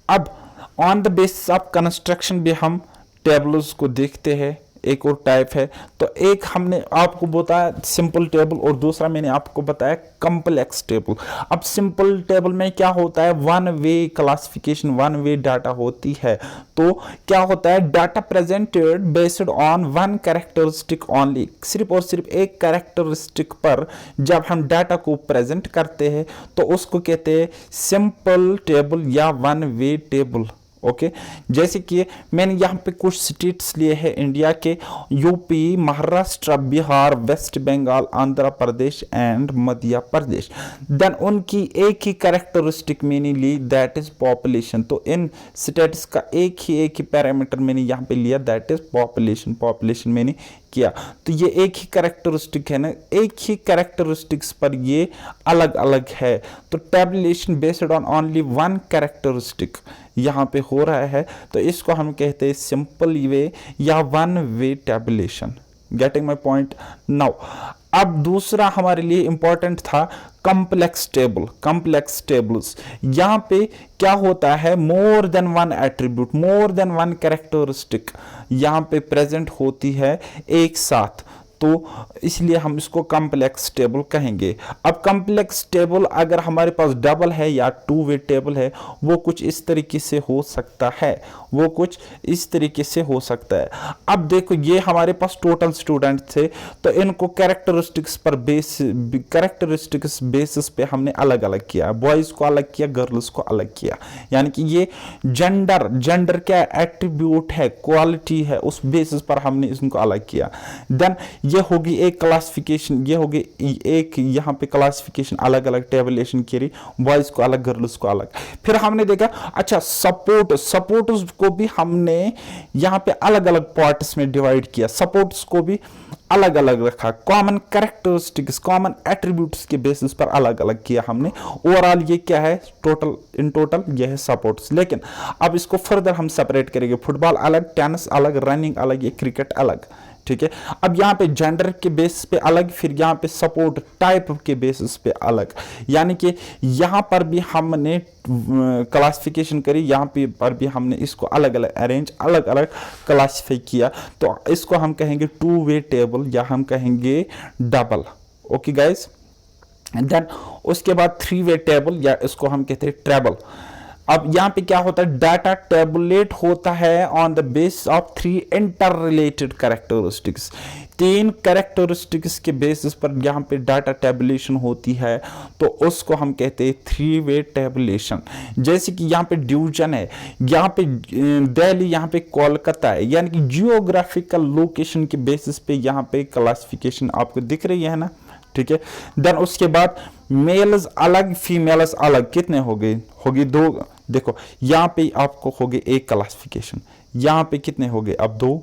अब on the basis of construction भी हम टेबल्स को देखते हैं। एक और टाइप है, तो एक हमने आपको बताया सिंपल टेबल और दूसरा मैंने आपको बताया कॉम्प्लेक्स टेबल। अब सिंपल टेबल में क्या होता है, one way classification, one way data होती है। तो क्या होता है, data presented based on one characteristic only, सिर्फ और सिर्फ एक कैरेक्टरिस्टिक पर जब हम डाटा को प्रेजेंट करते हैं तो उसको कहते हैं सिंपल टेबल या वन वे टेबल। ओके, जैसे कि मैंने यहाँ पे कुछ स्टेट्स लिए हैं इंडिया के, UP, Maharashtra, Bihar, West Bengal, Andhra Pradesh and Madhya Pradesh. Then उनकी एक ही कैरेक्टरिस्टिक मैंने ली, दैट इज पॉपुलेशन। तो इन स्टेट्स का एक ही पैरामीटर मैंने यहाँ पे लिया, दैट इज पॉपुलेशन। पॉपुलेशन मैंने किया, तो ये एक ही कैरेक्टरिस्टिक है ना, एक ही कैरेक्टरिस्टिक्स पर ये अलग अलग है। तो tabulation based on only one characteristic यहाँ पे हो रहा है, तो इसको हम कहते हैं सिंपल वे या one way tabulation. Getting my point now. अब दूसरा हमारे लिए इंपॉर्टेंट था कॉम्प्लेक्स टेबल। कॉम्प्लेक्स टेबल्स यहाँ पे क्या होता है, more than one attribute, more than one characteristic यहाँ पे प्रेजेंट होती है एक साथ, तो इसलिए हम इसको कॉम्प्लेक्स टेबल कहेंगे। अब कॉम्प्लेक्स टेबल अगर हमारे पास डबल है या टू वे टेबल है, वो कुछ इस तरीके से हो सकता है, वो कुछ इस तरीके से हो सकता है। अब देखो ये हमारे पास टोटल स्टूडेंट थे, तो इनको कैरेक्टरिस्टिक्स बेसिस पे हमने अलग अलग किया, बॉयज को अलग किया, गर्ल्स को अलग किया। यानी कि ये जेंडर क्या एट्रीब्यूट है, क्वालिटी है, उस बेसिस पर हमने इनको अलग किया। देन ये होगी एक क्लासिफिकेशन, ये होगी एक यहाँ पे क्लासिफिकेशन, अलग अलग टेबुलेशन की, बॉयज को अलग, गर्ल्स को अलग। फिर हमने देखा अच्छा सपोर्ट्स को भी हमने यहाँ पे अलग अलग पार्ट्स में डिवाइड किया, सपोर्ट्स को भी अलग अलग रखा, कॉमन कैरेक्टरिस्टिक्स, कॉमन एट्रीब्यूट्स के बेसिस पर अलग अलग किया हमने। ओवरऑल ये क्या है, इन टोटल ये है सपोर्ट्स। लेकिन अब इसको फर्दर हम सेपरेट करेंगे, फुटबॉल अलग, टेनिस अलग, रनिंग अलग, ये क्रिकेट अलग। ठीक है। अब यहाँ पे जेंडर के बेसिस पे अलग, फिर यहाँ पे सपोर्ट टाइप के बेसिस पे अलग, यानी कि यहाँ पर भी हमने क्लासिफिकेशन करी, यहाँ पे पर भी हमने इसको अलग अलग अरेंज, अलग अलग क्लासिफाई किया। तो इसको हम कहेंगे टू वे टेबल या हम कहेंगे डबल। ओके गाइस, देन उसके बाद थ्री वे टेबल या इसको हम कहते हैं ट्रेबल। अब यहाँ पे क्या होता है, डाटा टेबुलेट होता है on the basis of three inter related characteristics. तीन कैरेक्टरिस्टिक्स के बेसिस पर यहाँ पे डाटा टेबुलेशन होती है, तो उसको हम कहते हैं थ्री वे टेबुलेशन। जैसे कि यहाँ पे डिवीजन है, यहाँ पे दिल्ली, यहाँ पे कोलकाता है, यानी कि जियोग्राफिकल लोकेशन के बेसिस पे यहाँ पे क्लासिफिकेशन आपको दिख रही है ना, ठीक है। देन उसके बाद मेल्स अलग, फीमेल्स अलग, कितने हो गए, होगी दो। देखो यहाँ पे आपको हो गए एक क्लासिफिकेशन, यहाँ पे कितने हो गए, अब दो।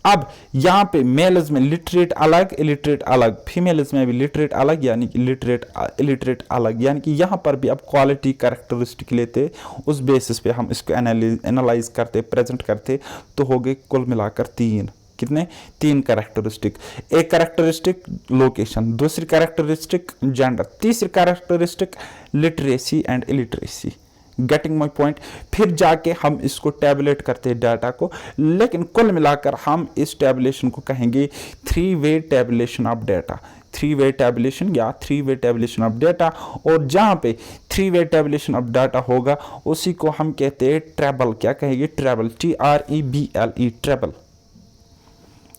अब यहाँ पे मेल्स में लिटरेट अलग, इलिटरेट अलग, फीमेल्स में भी लिटरेट अलग, यानी कि लिटरेट इलिटरेट अलग, यानी कि यहाँ पर भी अब क्वालिटी कैरेक्टरिस्टिक लेते, उस बेसिस पे हम इसको एनालाइज करते, प्रेजेंट करते, तो हो गए कुल मिलाकर तीन। कितने, तीन कैरेक्टरिस्टिक। एक कैरेक्टरिस्टिक लोकेशन, दूसरी कैरेक्टरिस्टिक जेंडर, तीसरी characteristic literacy and illiteracy. Getting my point. फिर जाके हम इसको टैबुलेट करते हैं डाटा को, लेकिन कुल मिलाकर हम इस टैबुलेशन को कहेंगे three way tabulation of data. Three way tabulation या three way tabulation of data. और जहाँ पे three way tabulation of data होगा उसी को हम कहते हैं ट्रेबल। क्या कहेंगे, treble, TREBLE, treble.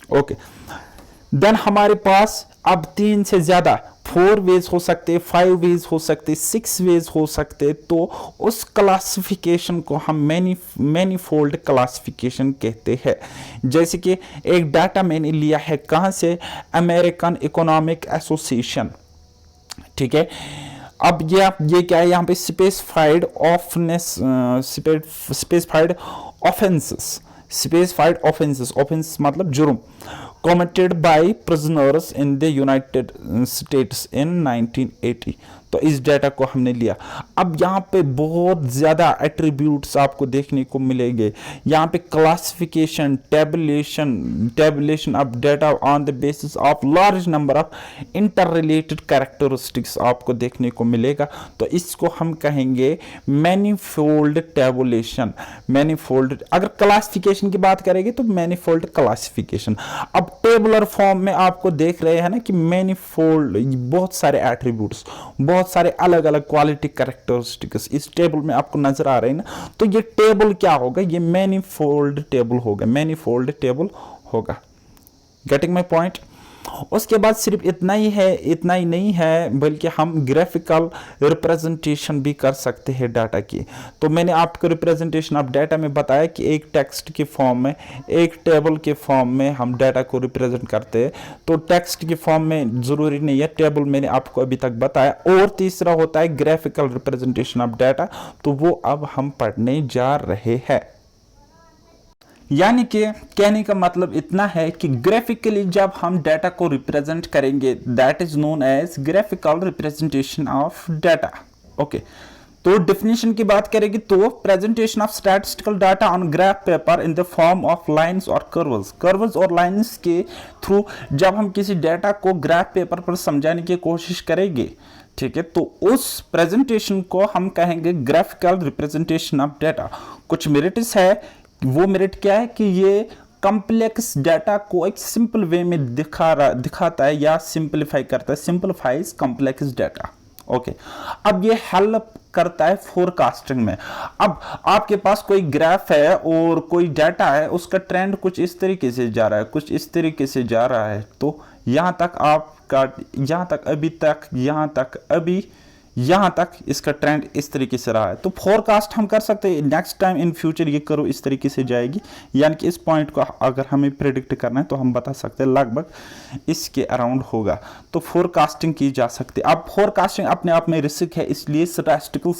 Okay, then हमारे पास अब तीन से ज्यादा, 4 वेज हो सकते, 5 वेज हो सकते, 6 वेज हो सकते, तो उस क्लासिफिकेशन को हम मैनीफोल्ड क्लासिफिकेशन कहते हैं। जैसे कि एक डाटा मैंने लिया है कहां से, अमेरिकन इकोनॉमिक एसोसिएशन, ठीक है। अब ये क्या है, यहाँ पे specified offences, specified offences, specified offences, offence मतलब जुर्म, committed by prisoners in the United States in 1980। तो इस डाटा को हमने लिया। अब यहाँ पे बहुत ज़्यादा एट्रीब्यूट्स आपको देखने को मिलेंगे। यहाँ पे classification, tabulation of data on the basis of large number of inter related characteristics आपको देखने को मिलेगा। तो इसको हम कहेंगे मैनीफोल्ड टेबुलेशन। मैनीफोल्ड, अगर क्लासिफिकेशन की बात करेंगे तो मैनीफोल्ड क्लासिफिकेशन। अब टेबुलर फॉर्म में आपको देख रहे हैं ना कि मैनीफोल्ड, बहुत सारे एट्रीब्यूट्स, बहुत सारे अलग अलग क्वालिटी कैरेक्टरिस्टिक्स इस टेबल में आपको नजर आ रहे हैं ना। तो ये टेबल क्या होगा, ये मैनीफोल्ड टेबल होगा, मैनीफोल्ड टेबल होगा। Getting my point. उसके बाद सिर्फ इतना ही है, इतना ही नहीं है, बल्कि हम ग्राफिकल रिप्रेजेंटेशन भी कर सकते हैं डाटा की। तो मैंने आपको रिप्रेजेंटेशन ऑफ डाटा में बताया कि एक टेक्स्ट के फॉर्म में, एक टेबल के फॉर्म में हम डाटा को रिप्रेजेंट करते हैं। तो टेक्स्ट के फॉर्म में जरूरी नहीं है, टेबल मैंने आपको अभी तक बताया। और तीसरा होता है ग्राफिकल रिप्रेजेंटेशन ऑफ डाटा, तो वो अब हम पढ़ने जा रहे हैं। यानी कि कहने का मतलब इतना है कि ग्राफिकली जब हम डाटा को रिप्रेजेंट करेंगे, that is known as graphical representation of data. Okay, तो डेफिनेशन की बात करेंगे तो presentation of statistical data on graph paper in the form of lines और कर्व्स। कर्व्स और लाइंस के थ्रू जब हम किसी डाटा को ग्राफ पेपर पर समझाने की कोशिश करेंगे, ठीक है, तो उस प्रेजेंटेशन को हम कहेंगे ग्राफिकल रिप्रेजेंटेशन ऑफ डाटा। कुछ मेरिट्स है, वो मेरिट क्या है कि ये कॉम्प्लेक्स डाटा को एक सिंपल वे में दिखाता है या सिंपलीफाई करता है, सिंपलीफाइज कॉम्प्लेक्स डाटा। ओके, अब ये हेल्प करता है फोरकास्टिंग में। अब आपके पास कोई ग्राफ है और कोई डाटा है, उसका ट्रेंड कुछ इस तरीके से जा रहा है, कुछ इस तरीके से जा रहा है, तो यहां तक आपका, यहां तक इसका ट्रेंड इस तरीके से रहा है। तो फोरकास्ट हम कर सकते हैं, नेक्स्ट टाइम इन फ्यूचर ये करो इस तरीके से जाएगी, यानी कि इस पॉइंट को अगर हमें प्रेडिक्ट करना है तो हम बता सकते हैं लगभग इसके अराउंड होगा। तो फोरकास्टिंग की जा सकती है। अब फोरकास्टिंग अपने आप में रिस्क है, इसलिए स्टैटिस्टिकल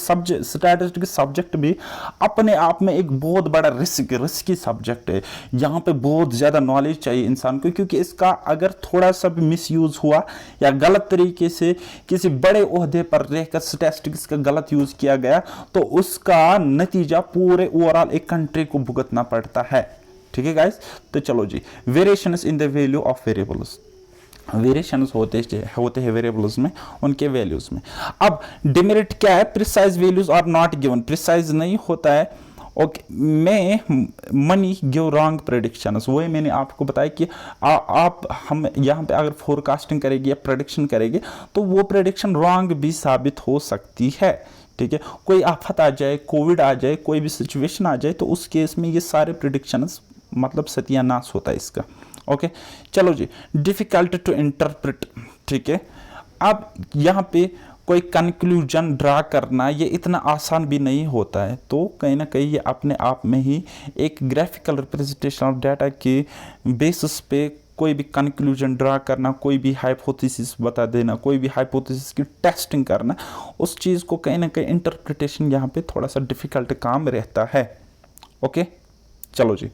सब्जेक्ट भी अपने आप में एक बहुत बड़ा रिस्की सब्जेक्ट है। यहाँ पे बहुत ज्यादा नॉलेज चाहिए इंसान को, क्योंकि इसका अगर थोड़ा सा भी मिसयूज हुआ या गलत तरीके से किसी बड़े ओहदे पर स्टैटिस्टिक्स का गलत यूज किया गया, तो उसका नतीजा पूरे ओवरऑल एक कंट्री को भुगतना पड़ता है। ठीक है गाइस। तो चलो जी, variations in the value of variables, variations होते हैं वेरिएबल्स में, उनके वैल्यूज में। अब डिमेरिट क्या है, precise values are not given, precise नहीं होता है। ओके, मैं मनी गिव रॉन्ग प्रेडिक्शंस, वही मैंने आपको बताया कि आप हम यहाँ पे अगर फोरकास्टिंग करेंगे या प्रेडिक्शन करेंगे तो वो प्रेडिक्शन रॉन्ग भी साबित हो सकती है। ठीक है, कोई आफत आ जाए, कोविड आ जाए, कोई भी सिचुएशन आ जाए, तो उस केस में ये सारे प्रेडिक्शंस मतलब सत्यानाश होता है इसका। ओके, चलो जी, डिफिकल्ट टू इंटरप्रेट। ठीक है, अब यहाँ पे कोई कंक्लूजन ड्रा करना ये इतना आसान भी नहीं होता है, तो कहीं ना कहीं ये अपने आप में ही एक ग्राफिकल रिप्रेजेंटेशन ऑफ डाटा के बेसिस पे कोई भी कंक्लूजन ड्रा करना, कोई भी हाइपोथेसिस बता देना, कोई भी हाइपोथेसिस की टेस्टिंग करना, उस चीज़ को कहीं ना कहीं इंटरप्रिटेशन यहाँ पे थोड़ा सा डिफिकल्ट काम रहता है। ओके, चलो जी,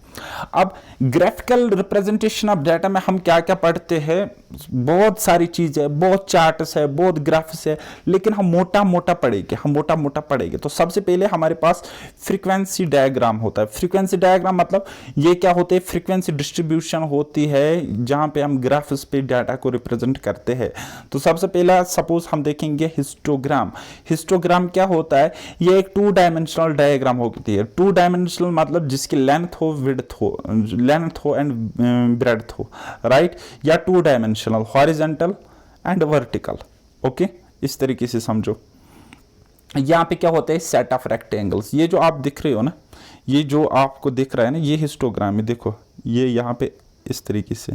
अब ग्राफिकल रिप्रेजेंटेशन ऑफ डाटा में हम क्या क्या पढ़ते हैं, बहुत सारी चीजें, बहुत चार्ट्स है, बहुत ग्राफ्स है, लेकिन हम मोटा मोटा पढ़ेंगे। तो सबसे पहले हमारे पास फ्रीक्वेंसी डायग्राम होता है। फ्रीक्वेंसी डायग्राम मतलब ये क्या होते हैं, फ्रीक्वेंसी डिस्ट्रीब्यूशन होती है जहां पे हम ग्राफ्स पे डाटा को रिप्रेजेंट करते हैं। तो सबसे पहला सपोज हम देखेंगे हिस्टोग्राम। हिस्टोग्राम क्या होता है, ये एक 2 डायमेंशनल डायग्राम होती है। 2 डायमेंशनल मतलब जिसकी लेंथ हो, विड्थ हो एंड ब्रेड्थ हो, राइट, या 2 dimensional, horizontal and vertical. Okay, इस तरीके से समझो। यहाँ पे क्या होता है, सेट ऑफ रेक्टेंगल्स। ये जो आप दिख रहे हो ना, ये जो आपको दिख रहा है ना, ये हिस्टोग्राम है। देखो ये यहाँ पे इस तरीके से,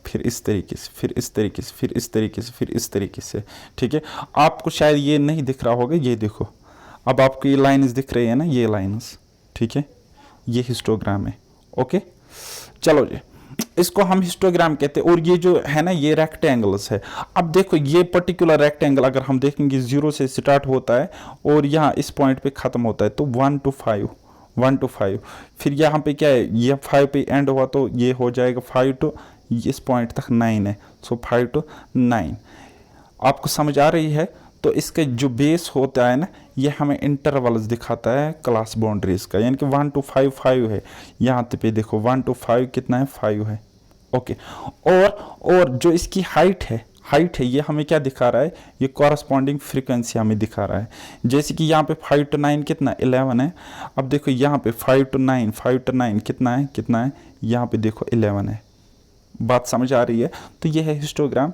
फिर इस तरीके से, फिर इस तरीके से, फिर इस तरीके से, फिर इस तरीके से। ठीक है, आपको शायद ये नहीं दिख रहा होगा, ये देखो, अब आपको ये लाइन्स दिख रही है ना, ये लाइन्स। ठीक है, ये हिस्टोग्राम है। ओके, चलो जी, इसको हम हिस्टोग्राम कहते हैं। और ये जो है ना, ये रेक्टेंगल्स है। अब देखो ये पर्टिकुलर रेक्टेंगल अगर हम देखेंगे 0 से स्टार्ट होता है और यहाँ इस पॉइंट पे खत्म होता है, तो 1 to 5, फिर यहाँ पे क्या है, ये 5 पे एंड हुआ तो ये हो जाएगा 5 to इस पॉइंट तक 9 है, सो 5 to 9। आपको समझ आ रही है? तो इसका जो बेस होता है ना, ये हमें इंटरवल्स दिखाता है क्लास बाउंड्रीज का, यानी कि 1 to 5 5 है। यहाँ पे देखो 1 to 5 कितना है, 5 है। ओके, और जो इसकी हाइट है, ये हमें क्या दिखा रहा है, ये कॉरस्पॉन्डिंग फ्रीक्वेंसी हमें दिखा रहा है। जैसे कि यहाँ पे 5 to 9 कितना, 11 है। अब देखो यहाँ पे 5 to 9 कितना है, यहाँ पे देखो 11 है। बात समझ आ रही है? तो ये है हिस्टोग्राम।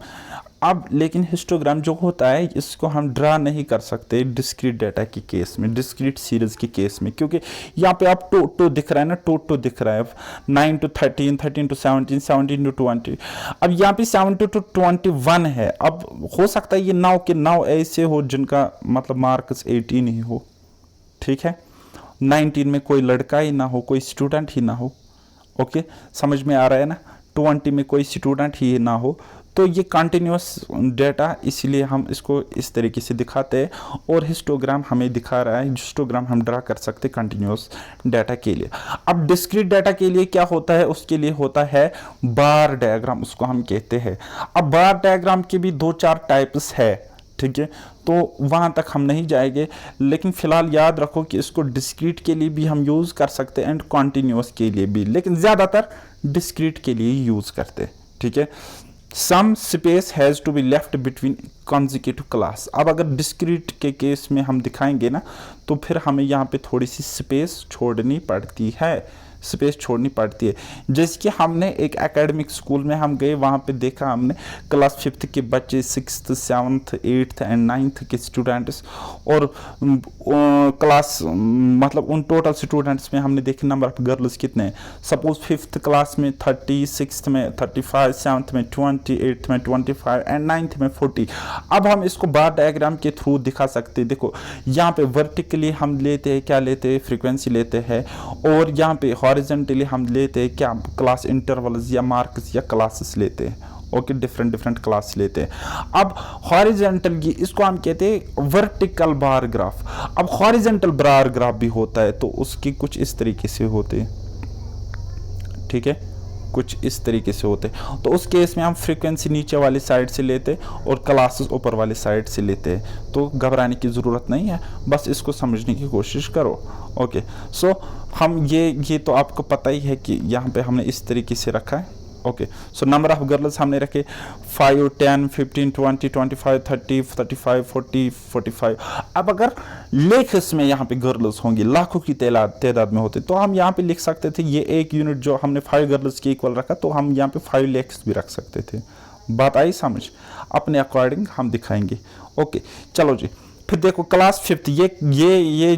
अब लेकिन हिस्टोग्राम जो होता है, इसको हम ड्रा नहीं कर सकते डिस्क्रीट डाटा के केस में, डिस्क्रीट सीरीज के केस में, क्योंकि यहाँ पे आप टो दिख रहा है ना, टो दिख रहा है, 9 to 13, 13 to 17, 17 to 20। अब यहाँ पे 17 to 21 है। अब हो सकता है ये 9 के 9 ऐसे हो जिनका मतलब मार्क्स 18 ही हो। ठीक है, 19 में कोई लड़का ही ना हो, कोई स्टूडेंट ही ना हो। ओके, समझ में आ रहा है ना? 20 में कोई स्टूडेंट ही ना हो। तो ये कंटिन्यूस डेटा, इसलिए हम इसको इस तरीके से दिखाते हैं। और हिस्टोग्राम हमें दिखा रहा है, हिस्टोग्राम हम ड्रा कर सकते हैं कंटिन्यूस डाटा के लिए। अब डिस्क्रीट डाटा के लिए क्या होता है, उसके लिए होता है बार डायग्राम, उसको हम कहते हैं। अब बार डायग्राम के भी 2-4 टाइप्स है। ठीक है, तो वहाँ तक हम नहीं जाएंगे, लेकिन फिलहाल याद रखो कि इसको डिस्क्रीट के लिए भी हम यूज़ कर सकते हैं एंड कॉन्टिन्यूस के लिए भी, लेकिन ज़्यादातर डिस्क्रीट के लिए यूज़ करते हैं। ठीक है, some space has to be left between consecutive class. अब अगर डिस्क्रीट के केस में हम दिखाएंगे ना, तो फिर हमें यहाँ पे थोड़ी सी स्पेस छोड़नी पड़ती है, जैसे कि हमने एक एकेडमिक स्कूल में हम गए, वहाँ पे देखा हमने क्लास 5th के बच्चे, 6th 7th 8th and 9th के स्टूडेंट्स, और क्लास मतलब उन टोटल स्टूडेंट्स में हमने देखे नंबर ऑफ गर्ल्स कितने हैं। सपोज 5th क्लास में 30, 6th में 35, 7th में 20, 8th में 25 एंड 9th में 40। अब हम इसको बार डायग्राम के थ्रू दिखा सकते हैं। देखो यहाँ पे वर्टिकली हम लेते हैं, क्या लेते हैं, फ्रीक्वेंसी लेते हैं, और यहाँ पे हॉरिजॉन्टली हम लेते हैं क्या, क्लास इंटरवल्स या मार्क्स या क्लासेस लेते हैं। ओके, डिफरेंट क्लास लेते हैं। अब हॉरिजॉन्टल, इसको हम कहते हैं वर्टिकल बार ग्राफ। अब हॉरिजॉन्टल बार ग्राफ भी होता है, तो उसकी कुछ इस तरीके से होते हैं। ठीक है, कुछ इस तरीके से होते। तो उस केस में हम फ्रीक्वेंसी नीचे वाली साइड से लेते और क्लासेस ऊपर वाली साइड से लेते हैं। तो घबराने की ज़रूरत नहीं है, बस इसको समझने की कोशिश करो। ओके, सो हम ये तो आपको पता ही है कि यहाँ पे हमने इस तरीके से रखा है। Okay, so number of girls हमने रखे 5, 10, 15, 20, 25, 30, 35, 40, 45। अब अगर लेख इसमें यहाँ पे गर्ल्स होंगी, लाखों की तादाद में होते, तो हम यहाँ पे लिख सकते थे ये एक यूनिट जो हमने 5 गर्ल्स के इक्वल रखा, तो हम यहाँ पे 5 lakhs भी रख सकते थे। बात आई समझ? अपने अकॉर्डिंग हम दिखाएंगे। ओके, चलो जी। फिर देखो क्लास 5, ये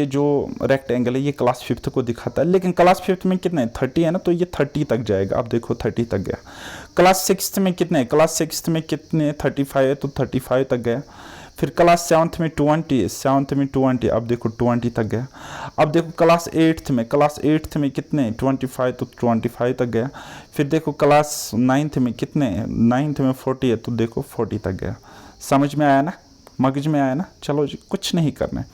जो रेक्टेंगल है ये क्लास 5 को दिखाता है, लेकिन क्लास 5 में कितने 30 है ना, तो ये 30 तक जाएगा। अब देखो 30 तक गया। क्लास 6 में कितने, क्लास 6 में कितने 35 है, तो 35 तक गया। फिर क्लास 7 में 20 है, 7 में 20, अब देखो 20 तक गया। अब देखो क्लास 8 में कितने 25, तो 25 तक गया। फिर देखो क्लास 9 में कितने, 9 में 40 है, तो देखो 40 तक गया। समझ में आया ना, मगज में आया ना? चलो जी, कुछ नहीं करना है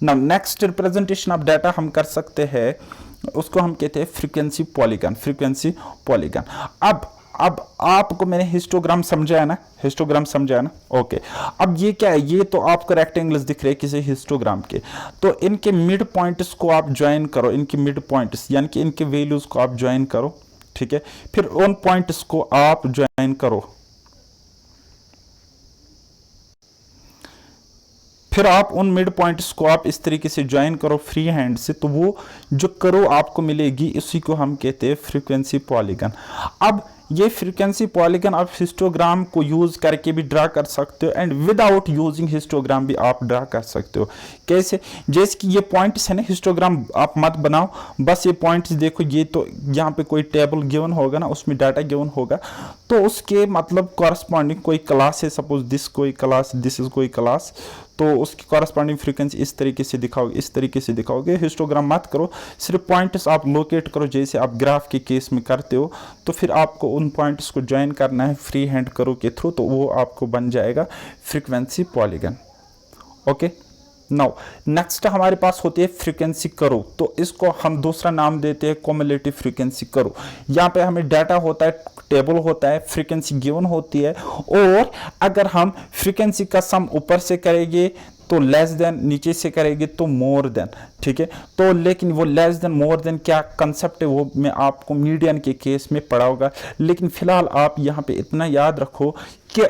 ना। नेक्स्ट रिप्रेजेंटेशन ऑफ डाटा हम कर सकते हैं, उसको हम कहते हैं फ्रीक्वेंसी पॉलीगन। Frequency polygon. अब आपको मैंने हिस्टोग्राम समझाया ना, ओके। अब ये क्या है, ये तो आपको रेक्टेंगल्स दिख रहे हैं किसी हिस्टोग्राम के, तो इनके मिड पॉइंट्स को आप ज्वाइन करो, इनके मिड पॉइंट्स यानी कि इनके वैल्यूज को आप ज्वाइन करो, ठीक है। फिर उन पॉइंट्स को आप ज्वाइन करो, फिर आप उन मिड पॉइंट्स को आप इस तरीके से ज्वाइन करो फ्री हैंड से, तो वो जो करो आपको मिलेगी, इसी को हम कहते हैं फ्रीक्वेंसी पॉलीगन। अब ये फ्रीक्वेंसी पॉलीगन आप हिस्टोग्राम को यूज करके भी ड्रा कर सकते हो, एंड विदाउट यूजिंग हिस्टोग्राम भी आप ड्रा कर सकते हो। कैसे? जैसे कि ये पॉइंट्स है ना, हिस्टोग्राम आप मत बनाओ, बस ये पॉइंट्स देखो। ये तो यहाँ पे कोई टेबल गिवन होगा ना, उसमें डाटा गिवन होगा, तो उसके मतलब कॉरस्पॉन्डिंग कोई क्लास है, सपोज दिस कोई क्लास, दिस इज कोई क्लास, तो उसकी कॉरस्पॉन्डिंग फ्रीक्वेंसी इस तरीके से दिखाओगे, इस तरीके से दिखाओगे। हिस्टोग्राम मत करो, सिर्फ पॉइंट्स आप लोकेट करो जैसे आप ग्राफ के केस में करते हो। तो फिर आपको उन पॉइंट्स को ज्वाइन करना है फ्री हैंड करो के थ्रू, तो वो आपको बन जाएगा frequency polygon. Okay, now next हमारे पास होती है फ्रीक्वेंसी करो, तो इसको हम दूसरा नाम देते हैं क्युमुलेटिव फ्रीक्वेंसी करो। यहाँ पे हमें डाटा होता है, टेबल होता है, फ्रीक्वेंसी गिवन होती है, और अगर हम फ्रीक्वेंसी का सम ऊपर से करेंगे तो लेस देन, नीचे से करेंगे तो मोर देन, ठीक है। तो लेकिन वो लेस देन मोर देन क्या कंसेप्ट है वो मैं आपको मीडियन के केस में पढ़ाऊंगा, लेकिन फिलहाल आप यहाँ पे इतना याद रखो कि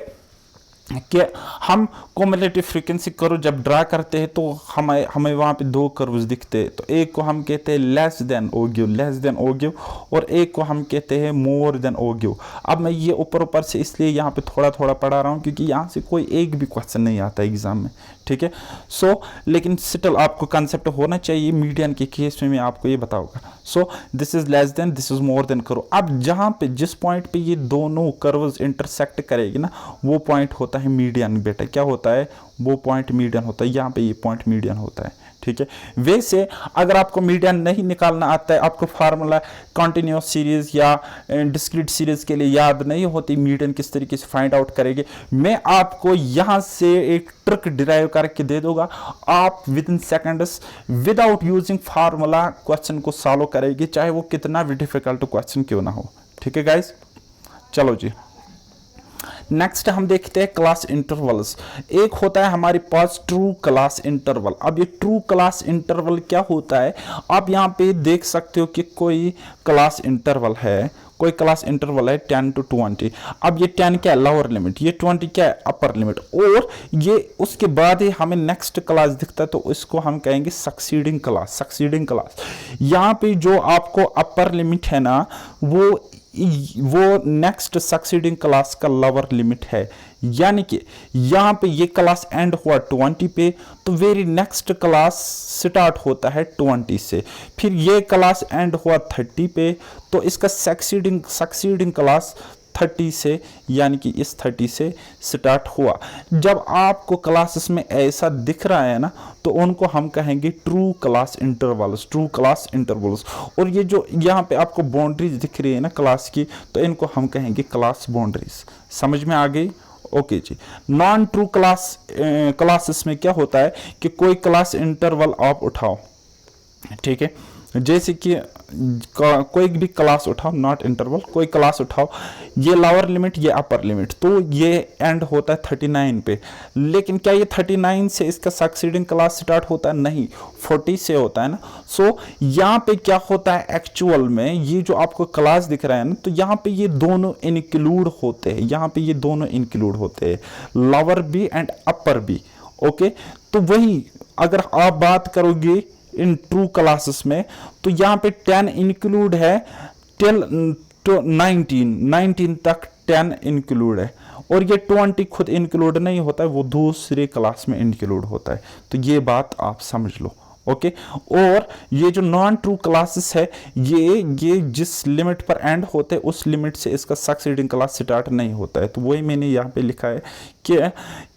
हम क्युमुलेटिव फ्रीक्वेंसी कर्व जब ड्रा करते हैं तो हमें वहाँ पे 2 कर्व्स दिखते हैं। तो एक को हम कहते हैं लेस देन ओ गिव, और एक को हम कहते हैं मोर देन ओ गिव। अब मैं ये ऊपर से इसलिए यहाँ पे थोड़ा पढ़ा रहा हूँ क्योंकि यहाँ से कोई एक भी क्वेश्चन नहीं आता एग्जाम में, ठीक है। सो लेकिन स्टिल आपको कंसेप्ट होना चाहिए, मीडियन के केस में मैं आपको ये बताऊंगा। So this is less than, this is more than करो। अब जहाँ पे जिस पॉइंट पे ये दोनों कर्व्स इंटरसेक्ट करेगी ना, वो पॉइंट होता है मीडियन। बेटा क्या होता है? वो पॉइंट मीडियन होता है। यहाँ पे ये पॉइंट मीडियन होता है, ठीक है। वैसे अगर आपको मीडियन नहीं निकालना आता है, आपको फार्मूला कंटिन्यूअस सीरीज या डिस्क्रीट सीरीज के लिए याद नहीं होती, मीडियन किस तरीके से फाइंड आउट करेंगे, मैं आपको यहां से एक ट्रिक डिराइव करके दे दूंगा। आप with in seconds without using formula question को सॉल्व करेंगे, चाहे वो कितना भी डिफिकल्ट क्वेश्चन क्यों ना हो, ठीक है गाइस। चलो जी, नेक्स्ट हम देखते हैं क्लास इंटरवल्स। एक होता है हमारे पास ट्रू क्लास इंटरवल। अब ये ट्रू क्लास इंटरवल क्या होता है, आप यहाँ पे देख सकते हो कि कोई क्लास इंटरवल है, 10 to 20। अब ये 10 क्या है? लोअर लिमिट, ये 20 क्या है? अपर लिमिट, और ये उसके बाद ही हमें नेक्स्ट क्लास दिखता है, तो इसको हम कहेंगे सक्सीडिंग क्लास। यहाँ पे जो आपको अपर लिमिट है ना, वो नेक्स्ट सक्सीडिंग क्लास का लोअर लिमिट है। यानी कि यहाँ पे ये क्लास एंड हुआ 20 पे, तो वेरी नेक्स्ट क्लास स्टार्ट होता है 20 से। फिर ये क्लास एंड हुआ 30 पे, तो इसका सक्सीडिंग क्लास 30 से, यानी कि इस 30 से स्टार्ट हुआ। जब आपको क्लासेस में ऐसा दिख रहा है ना, तो उनको हम कहेंगे ट्रू क्लास इंटरवल्स। और ये जो यहाँ पे आपको बाउंड्रीज दिख रही है ना क्लास की, तो इनको हम कहेंगे क्लास बाउंड्रीज। समझ में आ गई? ओके जी। नॉन ट्रू क्लासेस में क्या होता है कि कोई क्लास इंटरवल आप उठाओ, ठीक है, जैसे कि कोई भी क्लास उठाओ, नॉट इंटरवल, कोई क्लास उठाओ, ये लोअर लिमिट ये अपर लिमिट, तो ये एंड होता है 39 पे। लेकिन क्या ये 39 से इसका सक्सीडिंग क्लास स्टार्ट होता है? नहीं, 40 से होता है ना। सो यहाँ पे क्या होता है एक्चुअल में, ये जो आपको क्लास दिख रहा है ना, तो यहाँ पे ये दोनों इंक्लूड होते हैं, यहाँ पे ये दोनों इंक्लूड होते हैं, लोअर भी एंड अपर भी। ओके, तो वही अगर आप बात करोगे इन ट्रू क्लासेस में, तो यहाँ पे 10 इंक्लूड है टिल 19 तक 10 इंक्लूड है, और ये 20 खुद इंक्लूड नहीं होता है, वो दूसरे क्लास में इंक्लूड होता है। तो ये बात आप समझ लो। ओके, और ये जो नॉन ट्रू क्लासेस है, ये जिस लिमिट पर एंड होते हैं उस लिमिट से इसका सक्सीडिंग क्लास स्टार्ट नहीं होता है। तो वही मैंने यहाँ पे लिखा है कि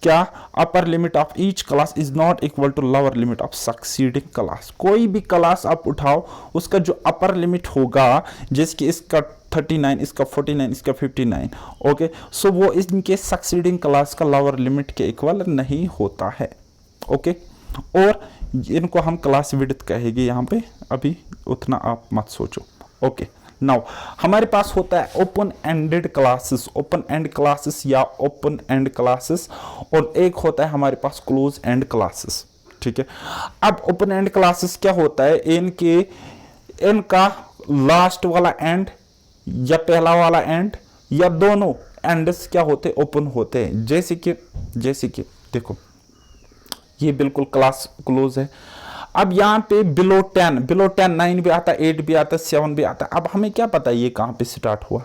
क्या upper limit of each class is not equal to lower limit of succeeding class. कोई भी क्लास आप उठाओ, उसका जो अपर लिमिट होगा, जैसे कि इसका 39, इसका 49, इसका 59, ओके, सो वो इनके सक्सीडिंग क्लास का लोअर लिमिट के इक्वल नहीं होता है। ओके, और इनको हम क्लास विड्थ कहेंगे यहाँ पे, अभी उतना आप मत सोचो। ओके, नाउ हमारे पास होता है open ended classes, open end classes या ओपन एंड क्लासेस, और एक होता है हमारे पास क्लोज एंड क्लासेस। ठीक है, अब ओपन एंड क्लासेस क्या होता है, इनका लास्ट वाला एंड या पहला वाला एंड या दोनों एंड्स क्या होते, ओपन होते हैं। जैसे कि देखो, ये बिल्कुल क्लास क्लोज है। अब यहाँ पे बिलो 10 9 भी आता है, 8 भी आता है, 7 भी आता है। अब हमें क्या पता है ये कहाँ पे स्टार्ट हुआ।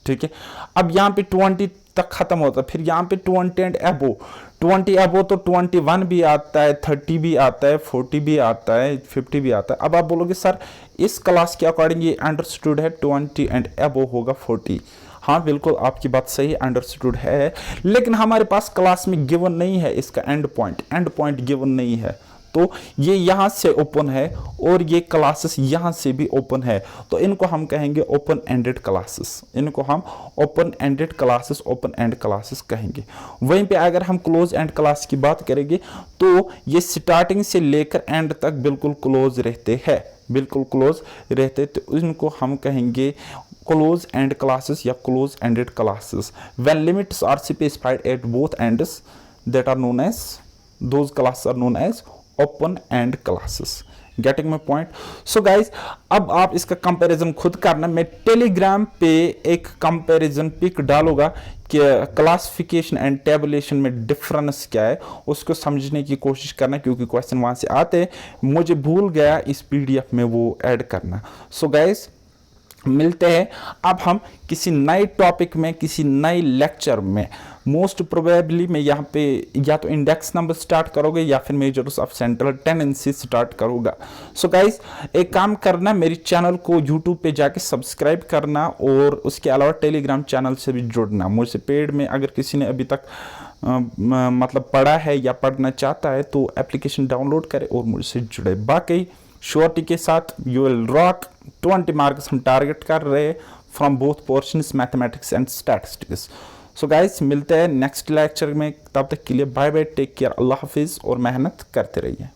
ठीक है, अब यहाँ पे 20 तक खत्म होता है, फिर यहाँ पे 20 एंड अबो, 20 अबो तो 21 भी आता है, 30 भी आता है, 40 भी आता है, 50 भी आता है। अब आप बोलोगे सर इस क्लास के अकॉर्डिंग ये अंडरस्टूड है 20 एंड अबो होगा 40। हाँ बिल्कुल आपकी बात सही, अंडरस्टूड है, लेकिन हमारे पास क्लास में गिवन नहीं है इसका एंड पॉइंट गिवन नहीं है। तो ये यहां से ओपन है और ये क्लासेस यहां से भी ओपन है, तो इनको हम कहेंगे ओपन एंडेड क्लासेस, इनको हम open ended classes, open end classes कहेंगे। वहीं पे अगर हम क्लोज एंड क्लास की बात करेंगे तो ये स्टार्टिंग से लेकर एंड तक बिल्कुल क्लोज रहते हैं, बिल्कुल क्लोज रहते, तो इनको हम कहेंगे क्लोज एंड क्लासेस या close ended classes. When limits are specified at both ends, that are known as, those classes are known as open end classes. Getting my point. So guys, अब आप इसका comparison खुद करना, मैं Telegram पे एक comparison pick डालूंगा कि क्लासिफिकेशन एंड टेबुलेशन में डिफरेंस क्या है, उसको समझने की कोशिश करना, क्योंकि क्वेश्चन वहां से आते हैं, मुझे भूल गया इस पीडीएफ में वो ऐड करना। सो गाइज, मिलते हैं अब हम किसी नए टॉपिक में, किसी नए लेक्चर में। मोस्ट प्रोबेबली मैं यहाँ पे या तो इंडेक्स नंबर स्टार्ट करोगे या फिर measures of central tendency start करूँगा। सो गाइस, एक काम करना, मेरी चैनल को यूट्यूब पे जाके सब्सक्राइब करना, और उसके अलावा टेलीग्राम चैनल से भी जुड़ना। मुझसे पेड में अगर किसी ने अभी तक मतलब पढ़ा है या पढ़ना चाहता है तो एप्लीकेशन डाउनलोड करे और मुझसे जुड़े। बाकी श्योरिटी के साथ यू विल रॉक। 20 मार्क्स हम टारगेट कर रहे हैं from both portions, mathematics and statistics. So guys, मिलते हैं नेक्स्ट लेक्चर में, तब तक के लिए बाय बाय, टेक केयर, अल्लाह हाफिज़, और मेहनत करते रहिए।